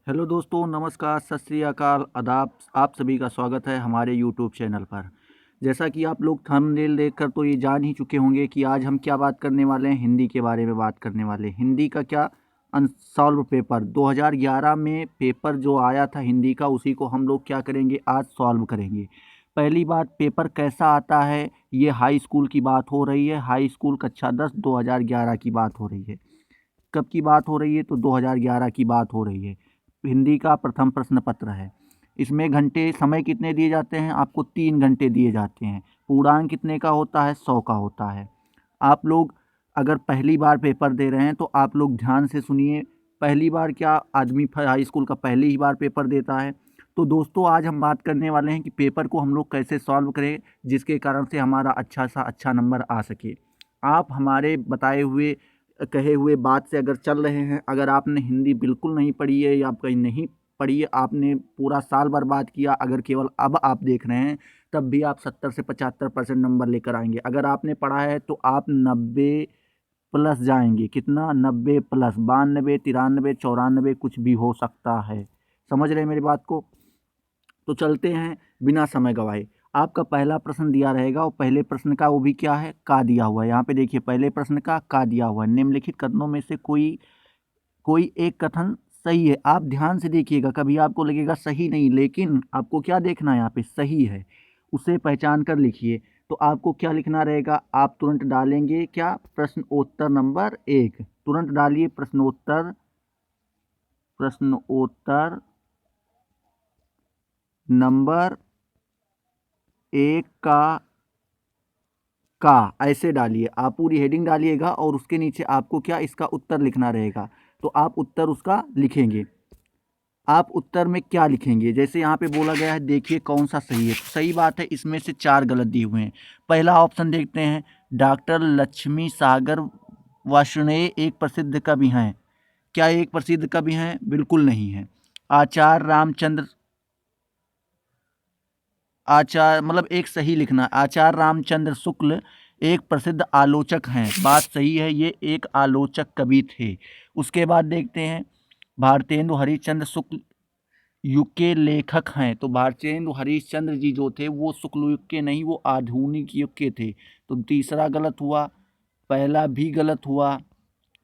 Hello दोस्तों, नमस्कार, सत श्री अकाल, आदाब। आप सभी का स्वागत है हमारे यूट्यूब चैनल पर। जैसा कि आप लोग थंबनेल देखकर तो ये जान ही चुके होंगे कि आज हम क्या बात करने वाले हैं। हिंदी के बारे में बात करने वाले हैं। हिंदी का क्या, अनसॉल्व पेपर 2011 में पेपर जो आया था हिंदी का, उसी को हम लोग क्या करेंगे, आज सॉल्व करेंगे। पहली बात, पेपर कैसा आता है, ये हाई स्कूल की बात हो रही है। हाई स्कूल कक्षा 10 2011 की बात हो रही है। कब की बात हो रही है? तो 2011 की बात हो रही है। हिंदी का प्रथम प्रश्न पत्र है। इसमें घंटे समय कितने दिए जाते हैं? आपको 3 घंटे दिए जाते हैं। पूर्णांक कितने का होता है? 100 का होता है। आप लोग अगर पहली बार पेपर दे रहे हैं तो आप लोग ध्यान से सुनिए। पहली बार क्या, आदमी हाई स्कूल का पहली ही बार पेपर देता है। तो दोस्तों, आज हम बात करने वाले हैं कि पेपर को हम लोग कैसे सॉल्व करें, जिसके कारण से हमारा अच्छा नंबर आ सके। आप हमारे बताए हुए कहे हुए बात से अगर चल रहे हैं, अगर आपने हिंदी बिल्कुल नहीं पढ़ी है या कहीं नहीं पढ़ी है, आपने पूरा साल बर्बाद किया, अगर केवल अब आप देख रहे हैं, तब भी आप 70 से 75% नंबर लेकर आएंगे। अगर आपने पढ़ा है तो आप 90 प्लस जाएंगे। कितना? 90 प्लस, 92 93 94 कुछ भी हो सकता है। समझ रहे हैं मेरी बात को? तो चलते हैं बिना समय गवाए। आपका पहला प्रश्न दिया रहेगा और पहले प्रश्न का वो भी क्या है, का दिया हुआ है। यहाँ पे देखिए, पहले प्रश्न का दिया हुआ है। निम्नलिखित कथनों में से कोई कोई एक कथन सही है। आप ध्यान से देखिएगा, कभी आपको लगेगा सही नहीं, लेकिन आपको क्या देखना है, यहाँ पे सही है, उसे पहचान कर लिखिए। तो आपको क्या लिखना रहेगा, आप तुरंत डालेंगे क्या, प्रश्नोत्तर नंबर 1। तुरंत डालिए प्रश्नोत्तर, प्रश्नोत्तर नंबर 1 का ऐसे डालिए। आप पूरी हेडिंग डालिएगा और उसके नीचे आपको क्या, इसका उत्तर लिखना रहेगा। तो आप उत्तर उसका लिखेंगे। आप उत्तर में क्या लिखेंगे, जैसे यहाँ पे बोला गया है, देखिए कौन सा सही है। तो सही बात है, इसमें से 4 गलत दिए हुए हैं। पहला ऑप्शन देखते हैं, डॉक्टर लक्ष्मी सागर वार्ष्णेय एक प्रसिद्ध कवि हैं। क्या एक प्रसिद्ध कवि हैं? बिल्कुल नहीं है। आचार्य रामचंद्र, आचार्य मतलब एक सही लिखना, आचार्य रामचंद्र शुक्ल एक प्रसिद्ध आलोचक हैं। बात सही है, ये एक आलोचक कवि थे। उसके बाद देखते हैं, भारतेंदु हरिश्चंद्र शुक्ल युग के लेखक हैं। तो भारतेंदु हरिश्चंद्र जी जो थे वो शुक्ल युग के नहीं, वो आधुनिक युग के थे। तो तीसरा गलत हुआ, पहला भी गलत हुआ,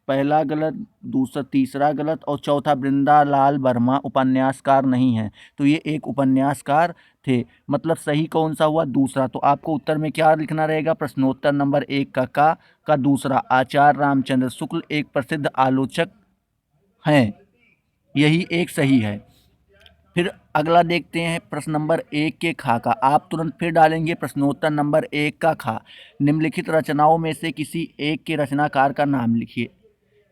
पहला गलत, दूसरा तीसरा गलत, और चौथा वृंदालाल वर्मा उपन्यासकार नहीं है। तो ये एक उपन्यासकार थे। मतलब सही कौन सा हुआ? दूसरा। तो आपको उत्तर में क्या लिखना रहेगा, प्रश्नोत्तर नंबर 1 का दूसरा, आचार्य रामचंद्र शुक्ल एक प्रसिद्ध आलोचक हैं, यही एक सही है। फिर अगला देखते हैं, प्रश्न नंबर 1 के खा का। आप तुरंत फिर डालेंगे प्रश्नोत्तर नंबर 1 का खा। निम्नलिखित रचनाओं में से किसी एक के रचनाकार का नाम लिखिए।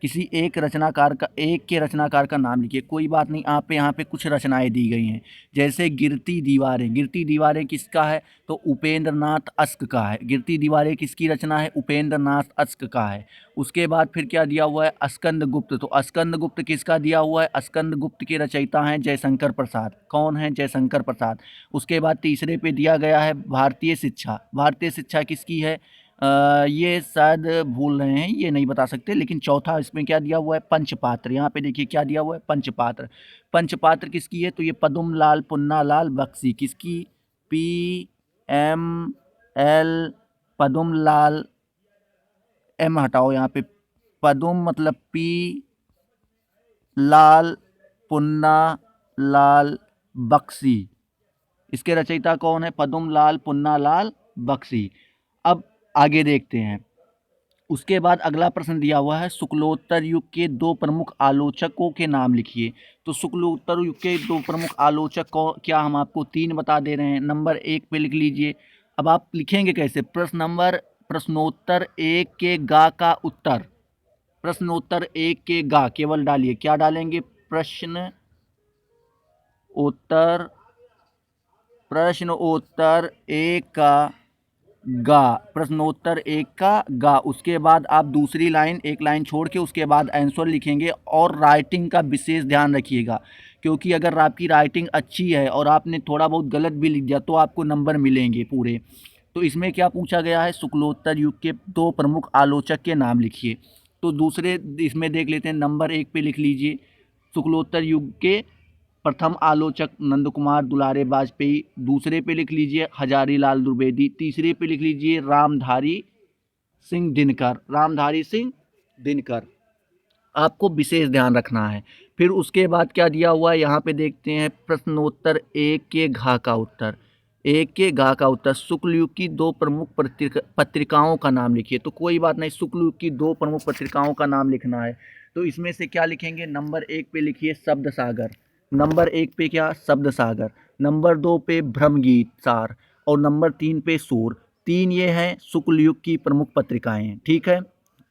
किसी एक रचनाकार का, एक के रचनाकार का नाम लिखिए। कोई बात नहीं, आप यहाँ पे कुछ रचनाएं दी गई हैं, जैसे गिरती दीवारें। गिरती दीवारें किसका है? तो उपेंद्र नाथ अश्क का है। गिरती दीवारें किसकी रचना है? उपेंद्र नाथ अश्क का है। उसके बाद फिर क्या दिया हुआ है, स्कंद गुप्त। तो स्कंद गुप्त किसका दिया हुआ है? स्कंद गुप्त के रचयिता हैं जयशंकर प्रसाद। कौन है? जयशंकर प्रसाद। उसके बाद तीसरे पे दिया गया है भारतीय शिक्षा। भारतीय शिक्षा किसकी है? ये शायद भूल रहे हैं, ये नहीं बता सकते। लेकिन चौथा इसमें क्या दिया हुआ है, पंचपात्र। यहाँ पे देखिए क्या दिया हुआ है, पंचपात्र। पंचपात्र किसकी है? तो ये पदम लाल पुन्ना लाल बख्शी। किसकी? PML, पदम लाल, एम हटाओ यहाँ पे, पदम मतलब पी, लाल, पुन्ना लाल बख्शी। इसके रचयिता कौन है? पदम लाल पुन्ना लाल बख्शी। अब आगे देखते हैं। उसके बाद अगला प्रश्न दिया हुआ है, शुक्लोत्तर युग के 2 प्रमुख आलोचकों के नाम लिखिए। तो शुक्लोत्तर युग के 2 प्रमुख आलोचक को क्या, हम आपको 3 बता दे रहे हैं। नंबर 1 पे लिख लीजिए। अब आप लिखेंगे कैसे? प्रश्नोत्तर 1 के गा का उत्तर। प्रश्नोत्तर 1 के गा केवल डालिए। क्या डालेंगे? उत्तर प्रश्नोत्तर 1 का गा, प्रश्नोत्तर 1 का गा। उसके बाद आप दूसरी लाइन, एक लाइन छोड़ के उसके बाद आंसर लिखेंगे। और राइटिंग का विशेष ध्यान रखिएगा, क्योंकि अगर आपकी राइटिंग अच्छी है और आपने थोड़ा बहुत गलत भी लिख दिया तो आपको नंबर मिलेंगे पूरे। तो इसमें क्या पूछा गया है, शुक्लोत्तर युग के 2 प्रमुख आलोचक के नाम लिखिए। तो दूसरे इसमें देख लेते हैं, नंबर 1 पे लिख लीजिए, शुक्लोत्तर युग के प्रथम आलोचक नंद कुमार दुलारे वाजपेयी, दूसरे पे लिख लीजिए हजारी लाल द्विवेदी, तीसरे पे लिख लीजिए रामधारी सिंह दिनकर, रामधारी सिंह दिनकर। आपको विशेष ध्यान रखना है। फिर उसके बाद क्या दिया हुआ है यहाँ पे देखते हैं, प्रश्नोत्तर एक के घा का उत्तर। एक के घा का उत्तर, शुक्ल युग की दो प्रमुख पत्रिकाओं का नाम लिखिए। तो कोई बात नहीं, शुक्ल युग की दो प्रमुख पत्रिकाओं का नाम लिखना है। तो इसमें से क्या लिखेंगे, नंबर एक पे लिखिए शब्द सागर, नंबर एक पे क्या, शब्द सागर, नंबर दो पे ब्रह्मगीत सार, और नंबर तीन पे सूर। तीन ये हैं शुक्ल युग की प्रमुख पत्रिकाएं। ठीक है,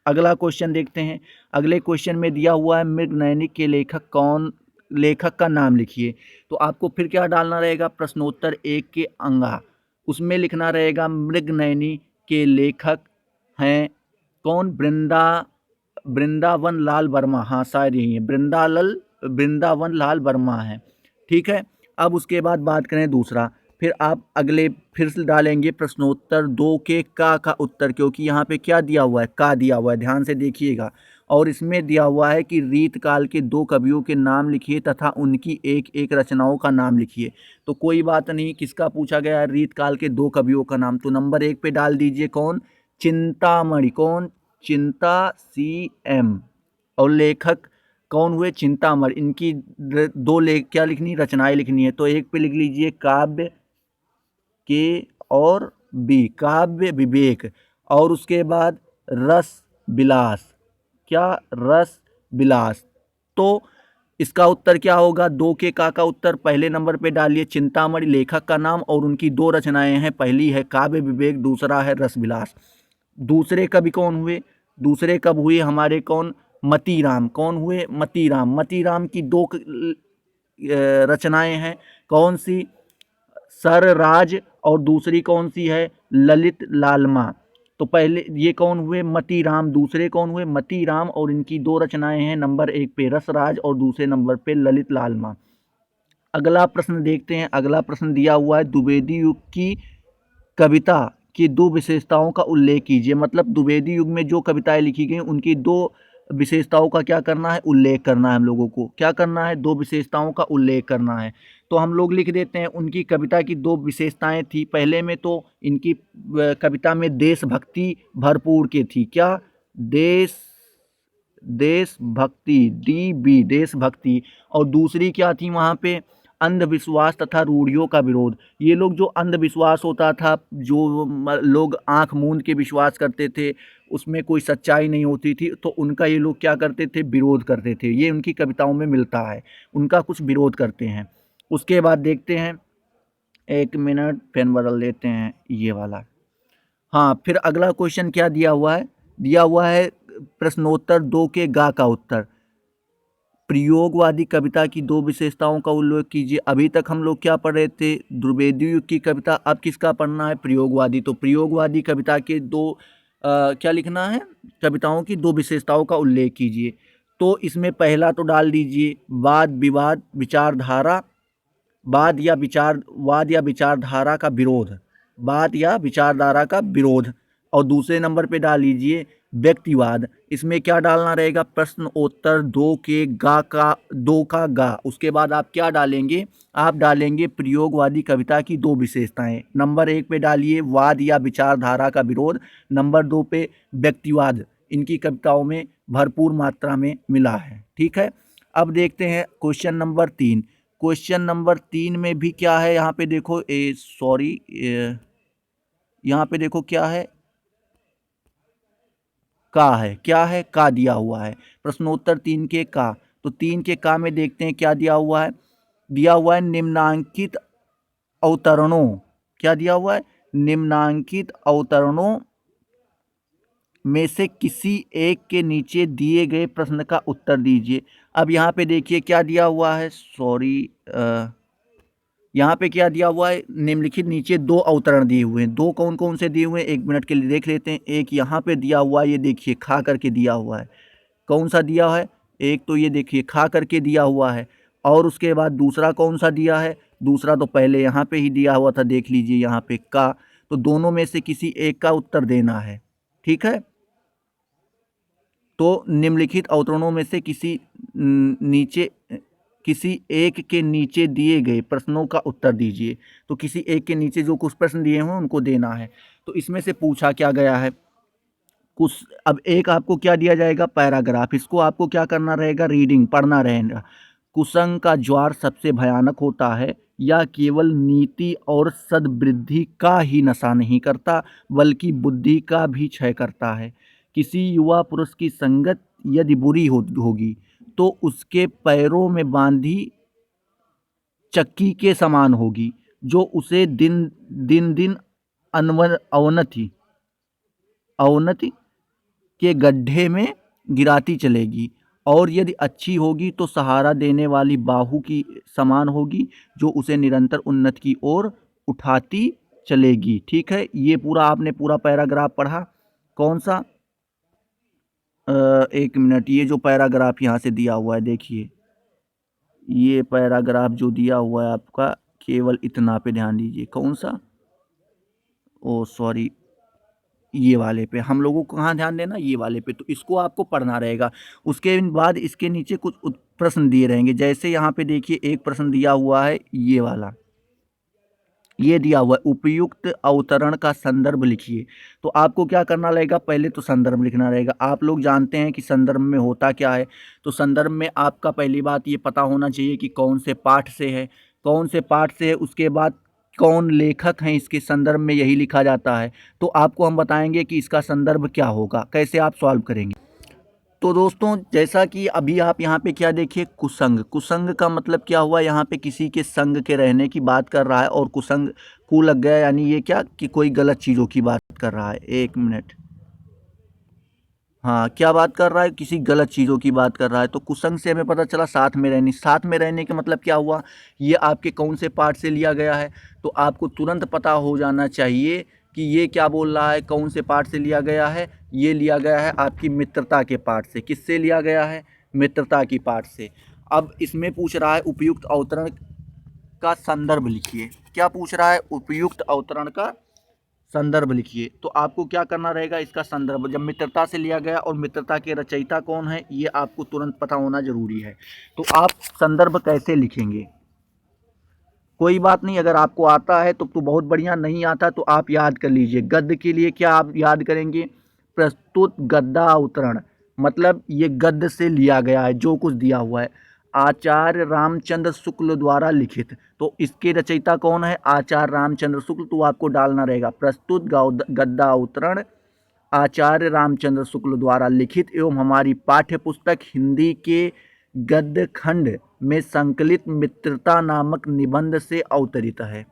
अगला क्वेश्चन देखते हैं। अगले क्वेश्चन में दिया हुआ है मृगनयनी के लेखक कौन, लेखक का नाम लिखिए। तो आपको फिर क्या डालना रहेगा, प्रश्नोत्तर एक के अंगा, उसमें लिखना रहेगा मृगनयनी के लेखक हैं कौन, वृंदावन लाल वर्मा। हाँ शायद यही है, वृंदावन लाल वर्मा है। ठीक है, अब उसके बाद बात करें दूसरा, फिर आप अगले फिर से डालेंगे प्रश्नोत्तर दो के का उत्तर, क्योंकि यहाँ पे क्या दिया हुआ है, का दिया हुआ है, ध्यान से देखिएगा। और इसमें दिया हुआ है कि रीतकाल के दो कवियों के नाम लिखिए तथा उनकी एक एक रचनाओं का नाम लिखिए। तो कोई बात नहीं, किसका पूछा गया है, रीतकाल के दो कवियों का नाम। तो नंबर एक पे डाल दीजिए कौन, चिंतामणि, कौन, चिंता सी एम, और लेखक कौन हुए, चिंतामणि। इनकी दो लेख क्या लिखनी, रचनाएं लिखनी है। तो एक पे लिख लीजिए काव्य के और बी, काव्य विवेक, और उसके बाद रस विलास, क्या, रस विलास। तो इसका उत्तर क्या होगा, दो के का उत्तर पहले नंबर पे डालिए चिंतामणि, लेखक का नाम, और उनकी दो रचनाएं हैं, पहली है काव्य विवेक, दूसरा है रस विलास। दूसरे कवि कौन हुए, दूसरे कब हुए हमारे कौन, मतीराम, कौन हुए, मतीराम। मतीराम की दो रचनाएं हैं, कौन सी, सरराज, और दूसरी कौन सी है, ललित लालमा। तो पहले ये कौन हुए, मतीराम, दूसरे कौन हुए, मतीराम, और इनकी दो रचनाएं हैं, नंबर एक पे रसराज और दूसरे नंबर पे ललित लालमा। अगला प्रश्न देखते हैं। अगला प्रश्न दिया हुआ है द्विवेदी युग की कविता की दो विशेषताओं का उल्लेख कीजिए। मतलब द्विवेदी युग में जो कविताएं लिखी गई उनकी दो विशेषताओं का क्या करना है, उल्लेख करना है। हम लोगों को क्या करना है, दो विशेषताओं का उल्लेख करना है। तो हम लोग लिख देते हैं, उनकी कविता की दो विशेषताएं थी। पहले में तो इनकी कविता में देशभक्ति भरपूर की थी, क्या, देशभक्ति, DB, देशभक्ति। और दूसरी क्या थी वहाँ पे, अंधविश्वास तथा रूढ़ियों का विरोध। ये लोग जो अंधविश्वास होता था, जो लोग आंख मूंद के विश्वास करते थे, उसमें कोई सच्चाई नहीं होती थी, तो उनका ये लोग क्या करते थे, विरोध करते थे। ये उनकी कविताओं में मिलता है, उनका कुछ विरोध करते हैं। उसके बाद देखते हैं, एक मिनट पेन बदल लेते हैं ये वाला। हाँ, फिर अगला क्वेश्चन क्या दिया हुआ है, दिया हुआ है प्रश्नोत्तर दो के गा का उत्तर, प्रयोगवादी कविता की दो विशेषताओं का उल्लेख कीजिए। अभी तक हम लोग क्या पढ़ रहे थे, द्विवेदी युग की कविता, अब किसका पढ़ना है, प्रयोगवादी। तो प्रयोगवादी कविता के दो क्या लिखना है, कविताओं की दो विशेषताओं का उल्लेख कीजिए। तो इसमें पहला तो डाल दीजिए वाद विवाद विचारधारा, वाद या विचारधारा का विरोध, वाद या विचारधारा का विरोध। और दूसरे नंबर पे डाल लीजिए व्यक्तिवाद। इसमें क्या डालना रहेगा, प्रश्नोत्तर दो के गा का, दो का गा, उसके बाद आप क्या डालेंगे, आप डालेंगे प्रयोगवादी कविता की दो विशेषताएं। नंबर एक पे डालिए वाद या विचारधारा का विरोध, नंबर दो पे व्यक्तिवाद, इनकी कविताओं में भरपूर मात्रा में मिला है। ठीक है, अब देखते हैं क्वेश्चन नंबर 3। क्वेश्चन नंबर 3 में भी क्या है, यहाँ पे देखो, यहाँ पे देखो क्या है, का है, क्या है, का दिया हुआ है, प्रश्नोत्तर 3 के का। तो 3 के का में देखते हैं क्या दिया हुआ है, दिया हुआ है निम्नांकित अवतरणों, क्या दिया हुआ है, निम्नांकित अवतरणों में से किसी एक के नीचे दिए गए प्रश्न का उत्तर दीजिए। अब यहाँ पे देखिए क्या दिया हुआ है, यहाँ पे क्या दिया हुआ है, निम्नलिखित नीचे दो अवतरण दिए हुए हैं। दो कौन कौन से दिए हुए हैं, एक मिनट के लिए देख लेते हैं। एक यहाँ पे दिया हुआ है, ये देखिए खा करके दिया हुआ है, कौन सा दिया है, एक तो ये देखिए खा करके दिया हुआ है, और उसके बाद दूसरा कौन सा दिया है, दूसरा तो पहले यहाँ पे ही दिया हुआ था, देख लीजिए यहाँ पे का। तो दोनों में से किसी एक का उत्तर देना है। ठीक है, तो निम्नलिखित अवतरणों में से किसी नीचे किसी एक के नीचे दिए गए प्रश्नों का उत्तर दीजिए। तो किसी एक के नीचे जो कुछ प्रश्न दिए हों उनको देना है। तो इसमें से पूछा क्या गया है कुछ। अब एक आपको क्या दिया जाएगा, पैराग्राफ, इसको आपको क्या करना रहेगा, रीडिंग, पढ़ना रहेगा। कुसंग का ज्वार सबसे भयानक होता है, या केवल नीति और सद्वृद्धि का ही नशा नहीं करता बल्कि बुद्धि का भी क्षय करता है। किसी युवा पुरुष की संगत यदि बुरी होगी तो उसके पैरों में बांधी चक्की के समान होगी, जो उसे दिन दिन दिन अवनति अवनति के गड्ढे में गिराती चलेगी। और यदि अच्छी होगी तो सहारा देने वाली बाहु की समान होगी, जो उसे निरंतर उन्नति की ओर उठाती चलेगी। ठीक है, ये पूरा आपने पूरा पैराग्राफ पढ़ा। कौन सा, एक मिनट, ये जो पैराग्राफ यहाँ से दिया हुआ है देखिए, ये पैराग्राफ जो दिया हुआ है आपका, केवल इतना पे ध्यान दीजिए। कौन सा, ओ सॉरी, ये वाले पे हम लोगों को कहाँ ध्यान देना, ये वाले पे। तो इसको आपको पढ़ना रहेगा। उसके बाद इसके नीचे कुछ प्रश्न दिए रहेंगे। जैसे यहाँ पे देखिए एक प्रश्न दिया हुआ है, ये वाला, ये दिया हुआ है, उपयुक्त अवतरण का संदर्भ लिखिए। तो आपको क्या करना रहेगा, पहले तो संदर्भ लिखना रहेगा। आप लोग जानते हैं कि संदर्भ में होता क्या है। तो संदर्भ में आपका पहली बात ये पता होना चाहिए कि कौन से पाठ से है, कौन से पाठ से है, उसके बाद कौन लेखक हैं, इसके संदर्भ में यही लिखा जाता है। तो आपको हम बताएंगे कि इसका संदर्भ क्या होगा, कैसे आप सॉल्व करेंगे। तो दोस्तों, जैसा कि अभी आप यहाँ पे क्या देखिए, कुसंग, कुसंग का मतलब क्या हुआ, यहाँ पे किसी के संग के रहने की बात कर रहा है, और कुसंग कु लग गया, यानी ये क्या कि कोई गलत चीज़ों की बात कर रहा है। एक मिनट, हाँ, क्या बात कर रहा है, किसी गलत चीज़ों की बात कर रहा है। तो कुसंग से हमें पता चला साथ में रहने, साथ में रहने का मतलब क्या हुआ, ये आपके कौन से पाठ से लिया गया है। तो आपको तुरंत पता हो जाना चाहिए कि ये क्या बोल रहा है, कौन से पाठ से लिया गया है। ये लिया गया है आपकी मित्रता के पाठ से। किससे लिया गया है, मित्रता की पाठ से। अब इसमें पूछ रहा है उपयुक्त अवतरण का संदर्भ लिखिए। क्या पूछ रहा है, उपयुक्त अवतरण का संदर्भ लिखिए। तो आपको क्या करना रहेगा, इसका संदर्भ, जब मित्रता से लिया गया और मित्रता के रचयिता कौन है, ये आपको तुरंत पता होना जरूरी है। तो आप संदर्भ कैसे लिखेंगे, कोई बात नहीं, अगर आपको आता है तो बहुत बढ़िया, नहीं आता तो आप याद कर लीजिए। गद्य के लिए क्या आप याद करेंगे, प्रस्तुत गद्दा अवतरण, मतलब ये गद्य से लिया गया है जो कुछ दिया हुआ है। आचार्य रामचंद्र शुक्ल द्वारा लिखित, तो इसके रचयिता कौन है, आचार्य रामचंद्र शुक्ल। तो आपको डालना रहेगा प्रस्तुत गद्दा अवतरण आचार्य रामचंद्र शुक्ल द्वारा लिखित एवं हमारी पाठ्य पुस्तक हिंदी के गद्य खंड में संकलित मित्रता नामक निबंध से अवतरित है।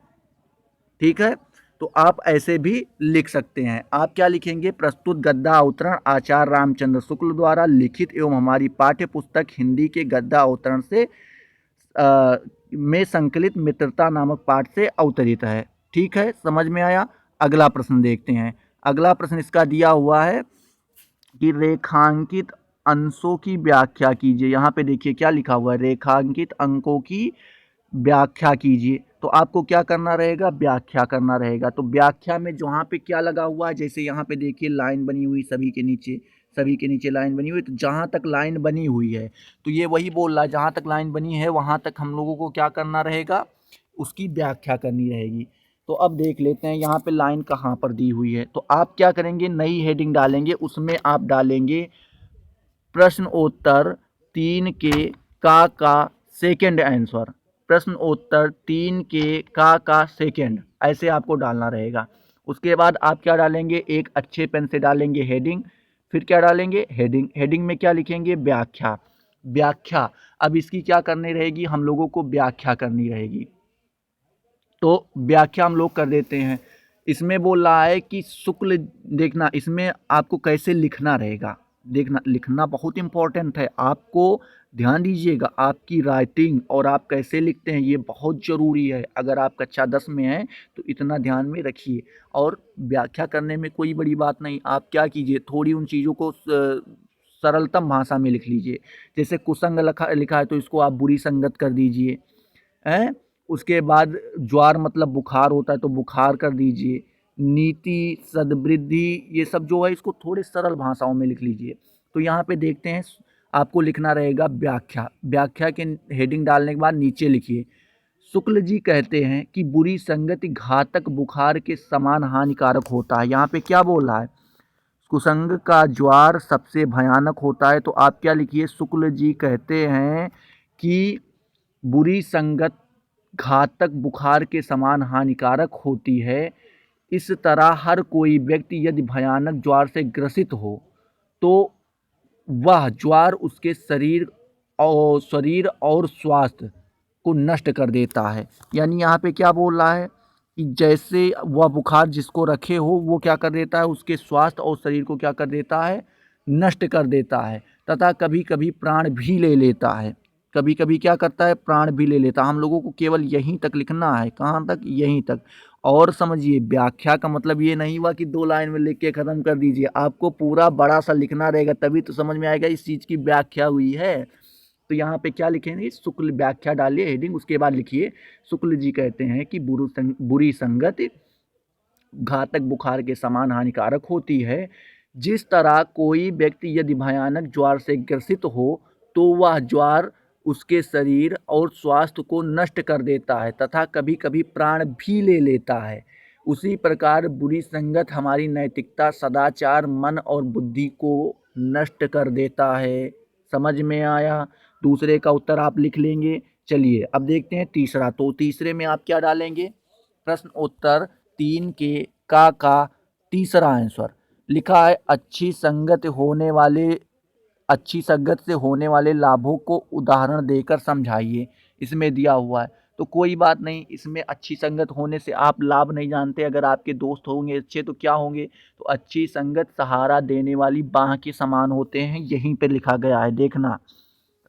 ठीक है, तो आप ऐसे भी लिख सकते हैं। आप क्या लिखेंगे, प्रस्तुत गद्दा अवतरण आचार्य रामचंद्र शुक्ल द्वारा लिखित एवं हमारी पाठ्य पुस्तक हिंदी के गद्दा अवतरण से में संकलित मित्रता नामक पाठ से अवतरित है। ठीक है, समझ में आया। अगला प्रश्न देखते हैं। अगला प्रश्न इसका दिया हुआ है कि रेखांकित अंशों की व्याख्या कीजिए। यहाँ पे देखिए क्या लिखा हुआ है, रेखांकित अंकों की व्याख्या कीजिए। तो आपको क्या करना रहेगा, व्याख्या करना रहेगा। तो व्याख्या में जहाँ पे क्या लगा हुआ है, जैसे यहाँ पे देखिए लाइन बनी हुई, सभी के नीचे लाइन बनी हुई। तो जहाँ तक लाइन बनी हुई है, तो ये वही बोल रहा है, जहाँ तक लाइन बनी है वहाँ तक हम लोगों को क्या करना रहेगा, उसकी व्याख्या करनी रहेगी। तो अब देख लेते हैं यहाँ पे लाइन कहाँ पर दी हुई है। तो आप क्या करेंगे, नई हेडिंग डालेंगे, उसमें आप डालेंगे प्रश्नोत्तर 3 के का सेकेंड आंसर, प्रश्नोत्तर 3 के का सेकेंड, ऐसे आपको डालना रहेगा। उसके बाद आप क्या डालेंगे, एक अच्छे पेन से डालेंगे हेडिंग, फिर क्या डालेंगे, हेडिंग। हेडिंग में क्या लिखेंगे, व्याख्या। व्याख्या, अब इसकी क्या करनी रहेगी, हम लोगों को व्याख्या करनी रहेगी। तो व्याख्या हम लोग कर देते हैं। इसमें बोल रहा है कि शुक्ल, देखना इसमें आपको कैसे लिखना रहेगा, देखना लिखना बहुत इंपॉर्टेंट है। आपको ध्यान दीजिएगा, आपकी राइटिंग और आप कैसे लिखते हैं ये बहुत ज़रूरी है। अगर आप कक्षा 10 में हैं तो इतना ध्यान में रखिए। और व्याख्या करने में कोई बड़ी बात नहीं, आप क्या कीजिए, थोड़ी उन चीज़ों को सरलतम भाषा में लिख लीजिए। जैसे कुसंग लिखा है तो इसको आप बुरी संगत कर दीजिए, हैं। उसके बाद ज्वार मतलब बुखार होता है तो बुखार कर दीजिए। नीति, सद्वृद्धि, ये सब जो है इसको थोड़े सरल भाषाओं में लिख लीजिए। तो यहाँ पे देखते हैं आपको लिखना रहेगा व्याख्या। व्याख्या के हेडिंग डालने के बाद नीचे लिखिए, शुक्ल जी कहते हैं कि बुरी संगति घातक बुखार के समान हानिकारक होता है। यहाँ पे क्या बोल रहा है, कुसंग का ज्वार सबसे भयानक होता है। तो आप क्या लिखिए, शुक्ल जी कहते हैं कि बुरी संगत घातक बुखार के समान हानिकारक होती है। इस तरह हर कोई व्यक्ति यदि भयानक ज्वार से ग्रसित हो तो वह ज्वार उसके शरीर और स्वास्थ्य को नष्ट कर देता है। यानी यहाँ पे क्या बोल रहा है कि जैसे वह बुखार जिसको रखे हो वो क्या कर देता है, उसके स्वास्थ्य और शरीर को क्या कर देता है, नष्ट कर देता है, तथा कभी कभी प्राण भी ले लेता है। कभी कभी क्या करता है, प्राण भी ले लेता है। हम लोगों को केवल यहीं तक लिखना है। कहाँ तक, यहीं तक। और समझिए, व्याख्या का मतलब ये नहीं हुआ कि 2 लाइन में लिख के ख़त्म कर दीजिए, आपको पूरा बड़ा सा लिखना रहेगा, तभी तो समझ में आएगा इस चीज़ की व्याख्या हुई है। तो यहाँ पे क्या लिखेंगे, शुक्ल व्याख्या डालिए हेडिंग, उसके बाद लिखिए, शुक्ल जी कहते हैं कि बुरी संगत घातक बुखार के समान हानिकारक होती है। जिस तरह कोई व्यक्ति यदि भयानक ज्वार से ग्रसित हो तो वह ज्वार उसके शरीर और स्वास्थ्य को नष्ट कर देता है तथा कभी कभी प्राण भी ले लेता है, उसी प्रकार बुरी संगत हमारी नैतिकता, सदाचार, मन और बुद्धि को नष्ट कर देता है। समझ में आया। दूसरे का उत्तर आप लिख लेंगे। चलिए अब देखते हैं तीसरा। तो तीसरे में आप क्या डालेंगे, प्रश्न उत्तर 3 के का तीसरा आंसर लिखा है, अच्छी संगत से होने वाले लाभों को उदाहरण देकर समझाइए। इसमें दिया हुआ है। तो कोई बात नहीं, इसमें अच्छी संगत होने से आप लाभ नहीं जानते। अगर आपके दोस्त होंगे अच्छे तो क्या होंगे, तो अच्छी संगत सहारा देने वाली बाँह के समान होते हैं। यहीं पे लिखा गया है, देखना।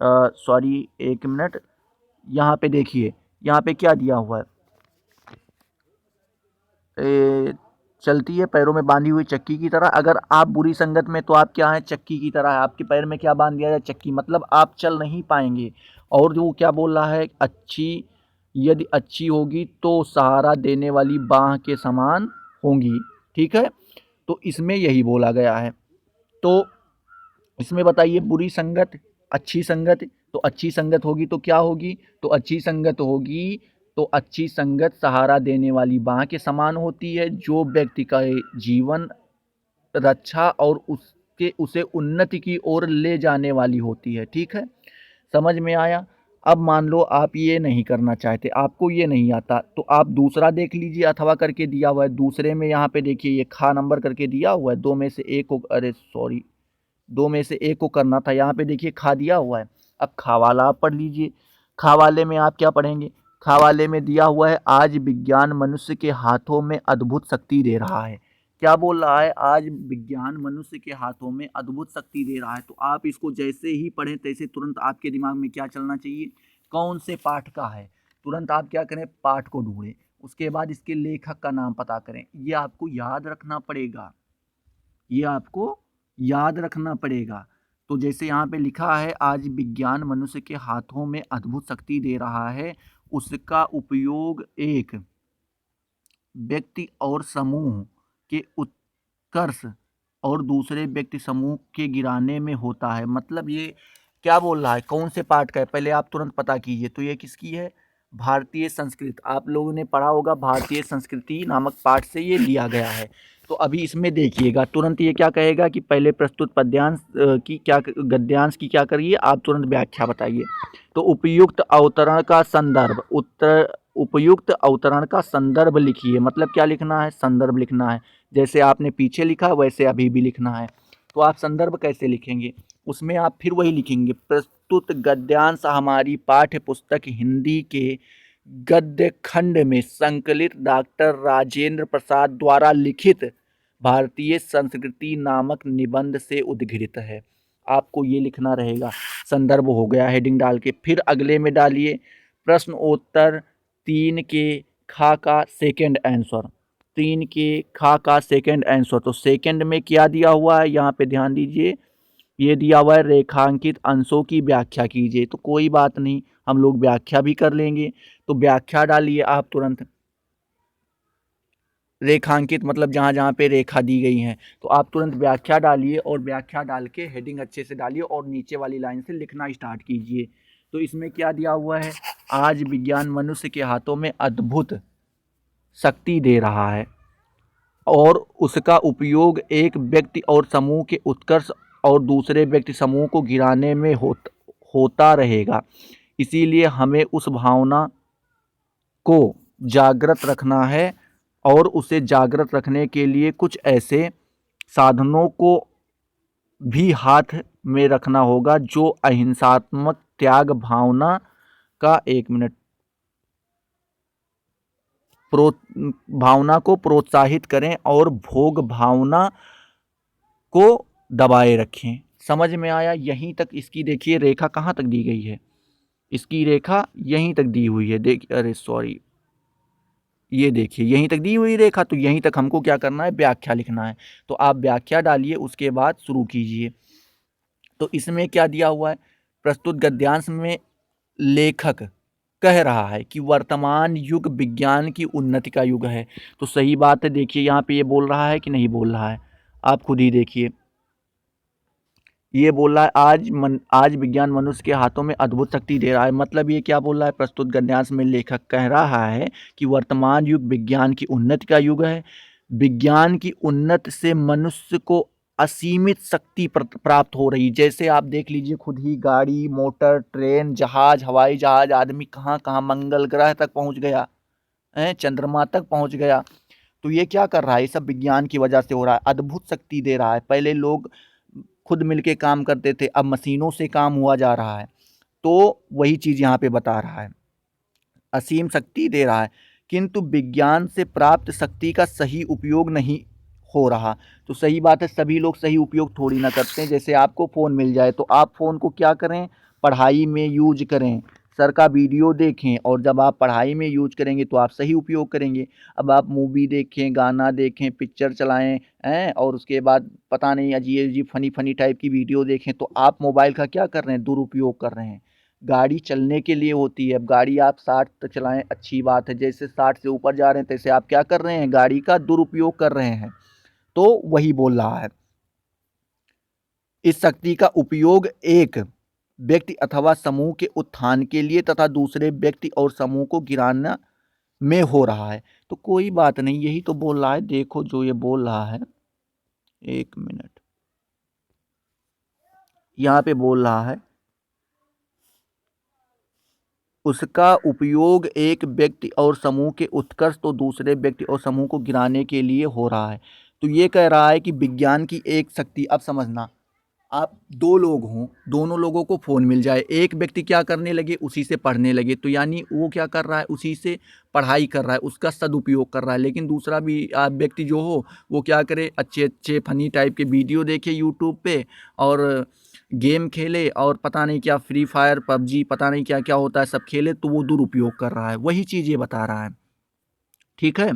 सॉरी, एक मिनट, यहाँ पे देखिए, यहाँ पे क्या दिया हुआ है, चलती है पैरों में बांधी हुई चक्की की तरह। अगर आप बुरी संगत में, तो आप क्या हैं, चक्की की तरह है। आपके पैर में क्या बांध दिया जाए, चक्की, मतलब आप चल नहीं पाएंगे। और जो क्या बोल रहा है, यदि अच्छी होगी तो सहारा देने वाली बाँह के समान होंगी। ठीक है, तो इसमें यही बोला गया है। तो इसमें बताइए, बुरी संगत, अच्छी संगत, तो अच्छी संगत होगी तो क्या होगी, तो अच्छी संगत होगी तो अच्छी संगत सहारा देने वाली बाँह के समान होती है, जो व्यक्ति का जीवन रक्षा और उसे उन्नति की ओर ले जाने वाली होती है। ठीक है, समझ में आया। अब मान लो आप ये नहीं करना चाहते, आपको ये नहीं आता, तो आप दूसरा देख लीजिए, अथवा करके दिया हुआ है। दूसरे में यहाँ पे देखिए, ये खा नंबर करके दिया हुआ है, 2 में से 1 को, अरे सॉरी, 2 में से 1 को करना था। यहाँ पे देखिए खा दिया हुआ है। अब खा वाला आप पढ़ लीजिए। खा वाले में आप क्या पढ़ेंगे, खा वाले में दिया हुआ है, आज विज्ञान मनुष्य के हाथों में अद्भुत शक्ति दे रहा है। क्या बोल रहा है, आज विज्ञान मनुष्य के हाथों में अद्भुत शक्ति दे रहा है। तो आप इसको जैसे ही पढ़ें तैसे तुरंत आपके दिमाग में क्या चलना चाहिए, कौन से पाठ का है। तुरंत आप क्या करें, पाठ को ढूंढें, उसके बाद इसके लेखक का नाम पता करें। ये आपको याद रखना पड़ेगा, ये आपको याद रखना पड़ेगा। तो जैसे यहाँ पे लिखा है, आज विज्ञान मनुष्य के हाथों में अद्भुत शक्ति दे रहा है, उसका उपयोग एक व्यक्ति और समूह के उत्कर्ष और दूसरे व्यक्ति समूह के गिराने में होता है। मतलब ये क्या बोल रहा है, कौन से पाठ का है, पहले आप तुरंत पता कीजिए। तो ये किसकी है, भारतीय संस्कृत। आप लोगों ने पढ़ा होगा, भारतीय संस्कृति नामक पाठ से ये लिया गया है। तो अभी इसमें देखिएगा, तुरंत ये क्या कहेगा कि पहले प्रस्तुत पद्यांश की क्या, गद्यांश की क्या करिए, आप तुरंत व्याख्या बताइए। तो उपयुक्त अवतरण का संदर्भ लिखिए। मतलब क्या लिखना है, संदर्भ लिखना है। जैसे आपने पीछे लिखा वैसे अभी भी लिखना है। तो आप संदर्भ कैसे लिखेंगे, उसमें आप फिर वही लिखेंगे, प्रस्तुत गद्यांश हमारी पाठ्य पुस्तक हिंदी के गद्य खंड में संकलित डॉक्टर राजेंद्र प्रसाद द्वारा लिखित भारतीय संस्कृति नामक निबंध से उद्धृत है। आपको ये लिखना रहेगा। संदर्भ हो गया, हेडिंग डाल के फिर अगले में डालिए, प्रश्नोत्तर 3 के खा का सेकंड आंसर। 3 के खा का सेकंड आंसर। तो सेकंड में क्या दिया हुआ है, यहाँ पे ध्यान दीजिए, ये दिया हुआ है, रेखांकित अंशों की व्याख्या कीजिए। तो कोई बात नहीं, हम लोग व्याख्या भी कर लेंगे। तो व्याख्या डालिए आप तुरंत। रेखांकित मतलब जहाँ जहाँ पे रेखा दी गई है। तो आप तुरंत व्याख्या डालिए और व्याख्या डाल के हेडिंग अच्छे से डालिए और नीचे वाली लाइन से लिखना स्टार्ट कीजिए। तो इसमें क्या दिया हुआ है, आज विज्ञान मनुष्य के हाथों में अद्भुत शक्ति दे रहा है और उसका उपयोग एक व्यक्ति और समूह के उत्कर्ष और दूसरे व्यक्ति समूह को गिराने में होता रहेगा। इसीलिए हमें उस भावना को जागृत रखना है और उसे जागृत रखने के लिए कुछ ऐसे साधनों को भी हाथ में रखना होगा जो अहिंसात्मक त्याग भावना का भावना को प्रोत्साहित करें और भोग भावना को दबाए रखें। समझ में आया? यहीं तक इसकी देखिए रेखा कहाँ तक दी गई है, इसकी रेखा यहीं तक दी हुई है। देखिए, अरे सॉरी, ये देखिए यहीं तक दी हुई रेखा। तो यहीं तक हमको क्या करना है, व्याख्या लिखना है। तो आप व्याख्या डालिए, उसके बाद शुरू कीजिए। तो इसमें क्या दिया हुआ है, प्रस्तुत गद्यांश में लेखक कह रहा है कि वर्तमान युग विज्ञान की उन्नति का युग है। तो सही बात है। देखिए यहाँ पे ये बोल रहा है कि नहीं बोल रहा है, आप खुद ही देखिए। ये बोल रहा है आज विज्ञान मनुष्य के हाथों में अद्भुत शक्ति दे रहा है। मतलब ये क्या बोल रहा है, प्रस्तुत गद्यांश में लेखक कह रहा है कि वर्तमान युग विज्ञान की उन्नति का युग है। विज्ञान की उन्नति से मनुष्य को असीमित शक्ति प्राप्त हो रही। जैसे आप देख लीजिए खुद ही, गाड़ी, मोटर, ट्रेन, जहाज, हवाई जहाज, आदमी कहाँ कहाँ मंगल ग्रह तक पहुँच गया है, चंद्रमा तक पहुँच गया। तो ये क्या कर रहा है, ये सब विज्ञान की वजह से हो रहा है। अद्भुत शक्ति दे रहा है। पहले लोग खुद मिलके काम करते थे, अब मशीनों से काम हुआ जा रहा है। तो वही चीज़ यहाँ पे बता रहा है, असीम शक्ति दे रहा है, किंतु विज्ञान से प्राप्त शक्ति का सही उपयोग नहीं हो रहा। तो सही बात है, सभी लोग सही उपयोग थोड़ी ना करते हैं। जैसे आपको फ़ोन मिल जाए तो आप फ़ोन को क्या करें, पढ़ाई में यूज करें, सर का वीडियो देखें, और जब आप पढ़ाई में यूज करेंगे तो आप सही उपयोग करेंगे। अब आप मूवी देखें, गाना देखें, पिक्चर चलाएं हैं, और उसके बाद पता नहीं अजीब अजीब फनी फनी टाइप की वीडियो देखें, तो आप मोबाइल का क्या कर रहे हैं, दुरुपयोग कर रहे हैं। गाड़ी चलने के लिए होती है। अब गाड़ी आप 60 तक चलाएं, अच्छी बात है। जैसे 60 से ऊपर जा रहे हैं तैसे आप क्या कर रहे हैं, गाड़ी का दुरुपयोग कर रहे हैं। तो वही बोल रहा है, इस शक्ति का उपयोग एक व्यक्ति अथवा समूह के उत्थान के लिए तथा दूसरे व्यक्ति और समूह को गिराना में हो रहा है। तो कोई बात नहीं, यही तो बोल रहा है। देखो जो ये बोल रहा है, एक मिनट, यहाँ पे बोल रहा है उसका उपयोग एक व्यक्ति और समूह के उत्कर्ष तो दूसरे व्यक्ति और समूह को गिराने के लिए हो रहा है। तो ये कह रहा है कि विज्ञान की एक शक्ति, अब समझना, आप दो लोग हों, दोनों लोगों को फ़ोन मिल जाए, एक व्यक्ति क्या करने लगे, उसी से पढ़ने लगे, तो यानी वो क्या कर रहा है, उसी से पढ़ाई कर रहा है, उसका सदुपयोग कर रहा है। लेकिन दूसरा भी व्यक्ति जो हो वो क्या करे, अच्छे अच्छे फनी टाइप के वीडियो देखे यूट्यूब पे और गेम खेले और पता नहीं क्या, फ्री फायर, पबजी, पता नहीं क्या क्या होता है, सब खेले, तो वो दुरुपयोग कर रहा है। वही चीज़ ये बता रहा है, ठीक है,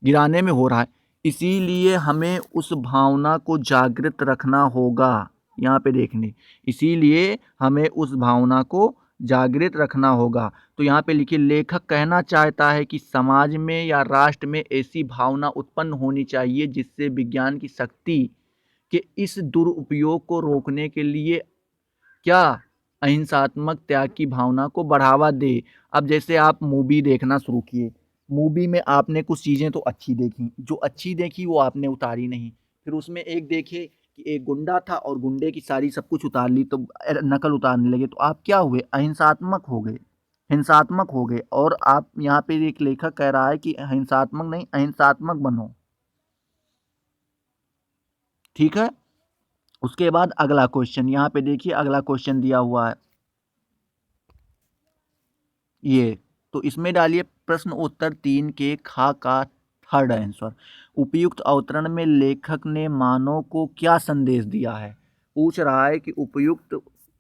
गिराने में हो रहा है। इसीलिए हमें उस भावना को जागृत रखना होगा। यहाँ पे देखने, इसीलिए हमें उस भावना को जागृत रखना होगा। तो यहाँ पे लिखिए, लेखक कहना चाहता है कि समाज में या राष्ट्र में ऐसी भावना उत्पन्न होनी चाहिए जिससे विज्ञान की शक्ति के इस दुरुपयोग को रोकने के लिए क्या, अहिंसात्मक त्याग की भावना को बढ़ावा दे। अब जैसे आप मूवी देखना शुरू किए, मूवी में आपने कुछ चीज़ें तो अच्छी देखी, जो अच्छी देखी वो आपने उतारी नहीं। फिर उसमें एक देखे कि एक गुंडा था और गुंडे की सारी सब कुछ उतार ली, तो नकल उतारने लगे, तो आप क्या हुए, अहिंसात्मक हो गए, हिंसात्मक हो गए। और आप यहाँ पे एक लेखक कह रहा है कि हिंसात्मक नहीं, अहिंसात्मक बनो, ठीक है। उसके बाद अगला क्वेश्चन, यहाँ पे देखिए अगला क्वेश्चन दिया हुआ है ये। तो इसमें डालिए प्रश्न उत्तर 3 के खा का थर्ड आंसर। उपयुक्त अवतरण में लेखक ने मानव को क्या संदेश दिया है। पूछ रहा है कि उपयुक्त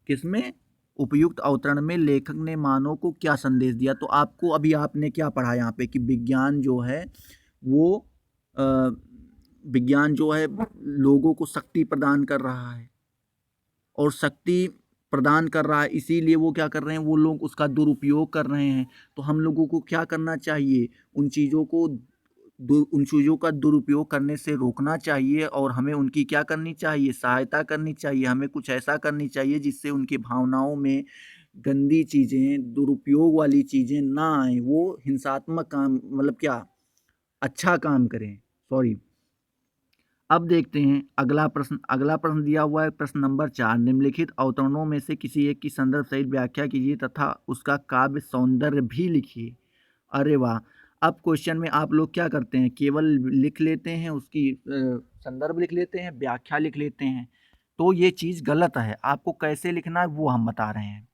किसमें, उपयुक्त अवतरण में लेखक ने मानव को क्या संदेश दिया। तो आपको अभी आपने क्या पढ़ा यहाँ पे कि विज्ञान जो है वो विज्ञान जो है लोगों को शक्ति प्रदान कर रहा है, और शक्ति प्रदान कर रहा है, इसीलिए वो क्या कर रहे हैं, वो लोग उसका दुरुपयोग कर रहे हैं। तो हम लोगों को क्या करना चाहिए, उन चीज़ों को उन चीज़ों का दुरुपयोग करने से रोकना चाहिए और हमें उनकी क्या करनी चाहिए, सहायता करनी चाहिए। हमें कुछ ऐसा करनी चाहिए जिससे उनकी भावनाओं में गंदी चीज़ें, दुरुपयोग वाली चीज़ें ना आएँ, वो हिंसात्मक काम मतलब क्या अच्छा काम करें। सॉरी। अब देखते हैं अगला प्रश्न दिया हुआ है प्रश्न नंबर 4, निम्नलिखित अवतरणों में से किसी एक की संदर्भ सहित व्याख्या कीजिए तथा उसका काव्य सौंदर्य भी लिखिए। अरे वाह! अब क्वेश्चन में आप लोग क्या करते हैं, केवल लिख लेते हैं, उसकी संदर्भ लिख लेते हैं, व्याख्या लिख लेते हैं, तो ये चीज़ गलत है। आपको कैसे लिखना है वो हम बता रहे हैं।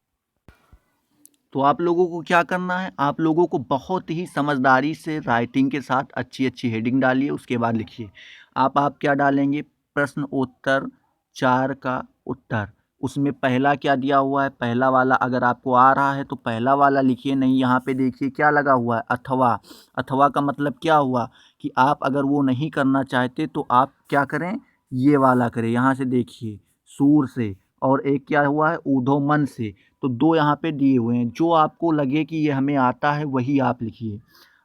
तो आप लोगों को क्या करना है, आप लोगों को बहुत ही समझदारी से राइटिंग के साथ अच्छी अच्छी हेडिंग डालिए, उसके बाद लिखिए। आप क्या डालेंगे, प्रश्नोत्तर 4 का उत्तर। उसमें पहला क्या दिया हुआ है, पहला वाला अगर आपको आ रहा है तो पहला वाला लिखिए। नहीं, यहाँ पे देखिए क्या लगा हुआ है, अथवा। अथवा का मतलब क्या हुआ कि आप अगर वो नहीं करना चाहते तो आप क्या करें, ये वाला करें। यहाँ से देखिए, सूर से, और एक क्या हुआ है, ऊधो मन से। तो 2 यहाँ पे दिए हुए हैं, जो आपको लगे कि ये हमें आता है वही आप लिखिए।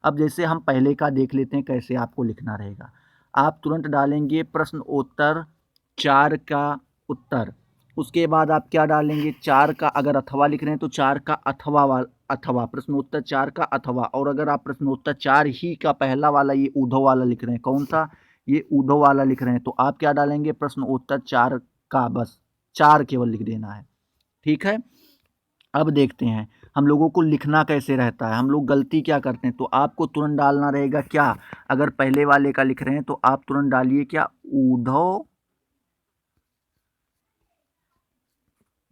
अब जैसे हम पहले का देख लेते हैं कैसे आपको लिखना रहेगा। आप तुरंत डालेंगे प्रश्नोत्तर 4 का उत्तर। उसके बाद आप क्या डालेंगे, 4 का अगर अथवा लिख रहे हैं तो 4 का अथवा, प्रश्नोत्तर 4 का अथवा। और अगर आप प्रश्नोत्तर 4 ही का पहला वाला ये ऊधो वाला लिख रहे हैं, कौन सा, ये ऊधो वाला लिख रहे हैं, तो आप क्या डालेंगे, प्रश्नोत्तर 4 का, बस 4 केवल लिख देना है। ठीक है। अब देखते हैं हम लोगों को लिखना कैसे रहता है, हम लोग गलती क्या करते हैं। तो आपको तुरंत डालना रहेगा क्या, अगर पहले वाले का लिख रहे हैं तो आप तुरंत डालिए क्या, ऊधो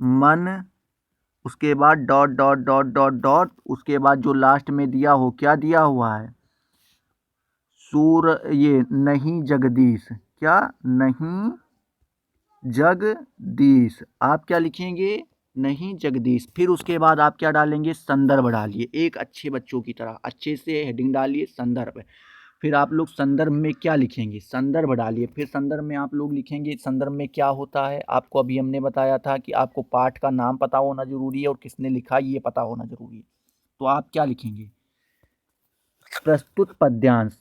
मन, उसके बाद dot dot dot dot dot, उसके बाद जो लास्ट में दिया हो, क्या दिया हुआ है, सूर, ये नहीं जगदीश, क्या, नहीं जगदीश। आप क्या लिखेंगे, नहीं जगदीश। फिर उसके बाद आप क्या डालेंगे, संदर्भ डालिए, एक अच्छे बच्चों की तरह अच्छे से हेडिंग डालिए, संदर्भ। फिर आप लोग संदर्भ में क्या लिखेंगे, संदर्भ डालिए। फिर संदर्भ में आप लोग लिखेंगे, संदर्भ में क्या होता है, आपको अभी हमने बताया था कि आपको पाठ का नाम पता होना जरूरी है और किसने लिखा ये पता होना जरूरी है। तो आप क्या लिखेंगे, प्रस्तुत पद्यांश।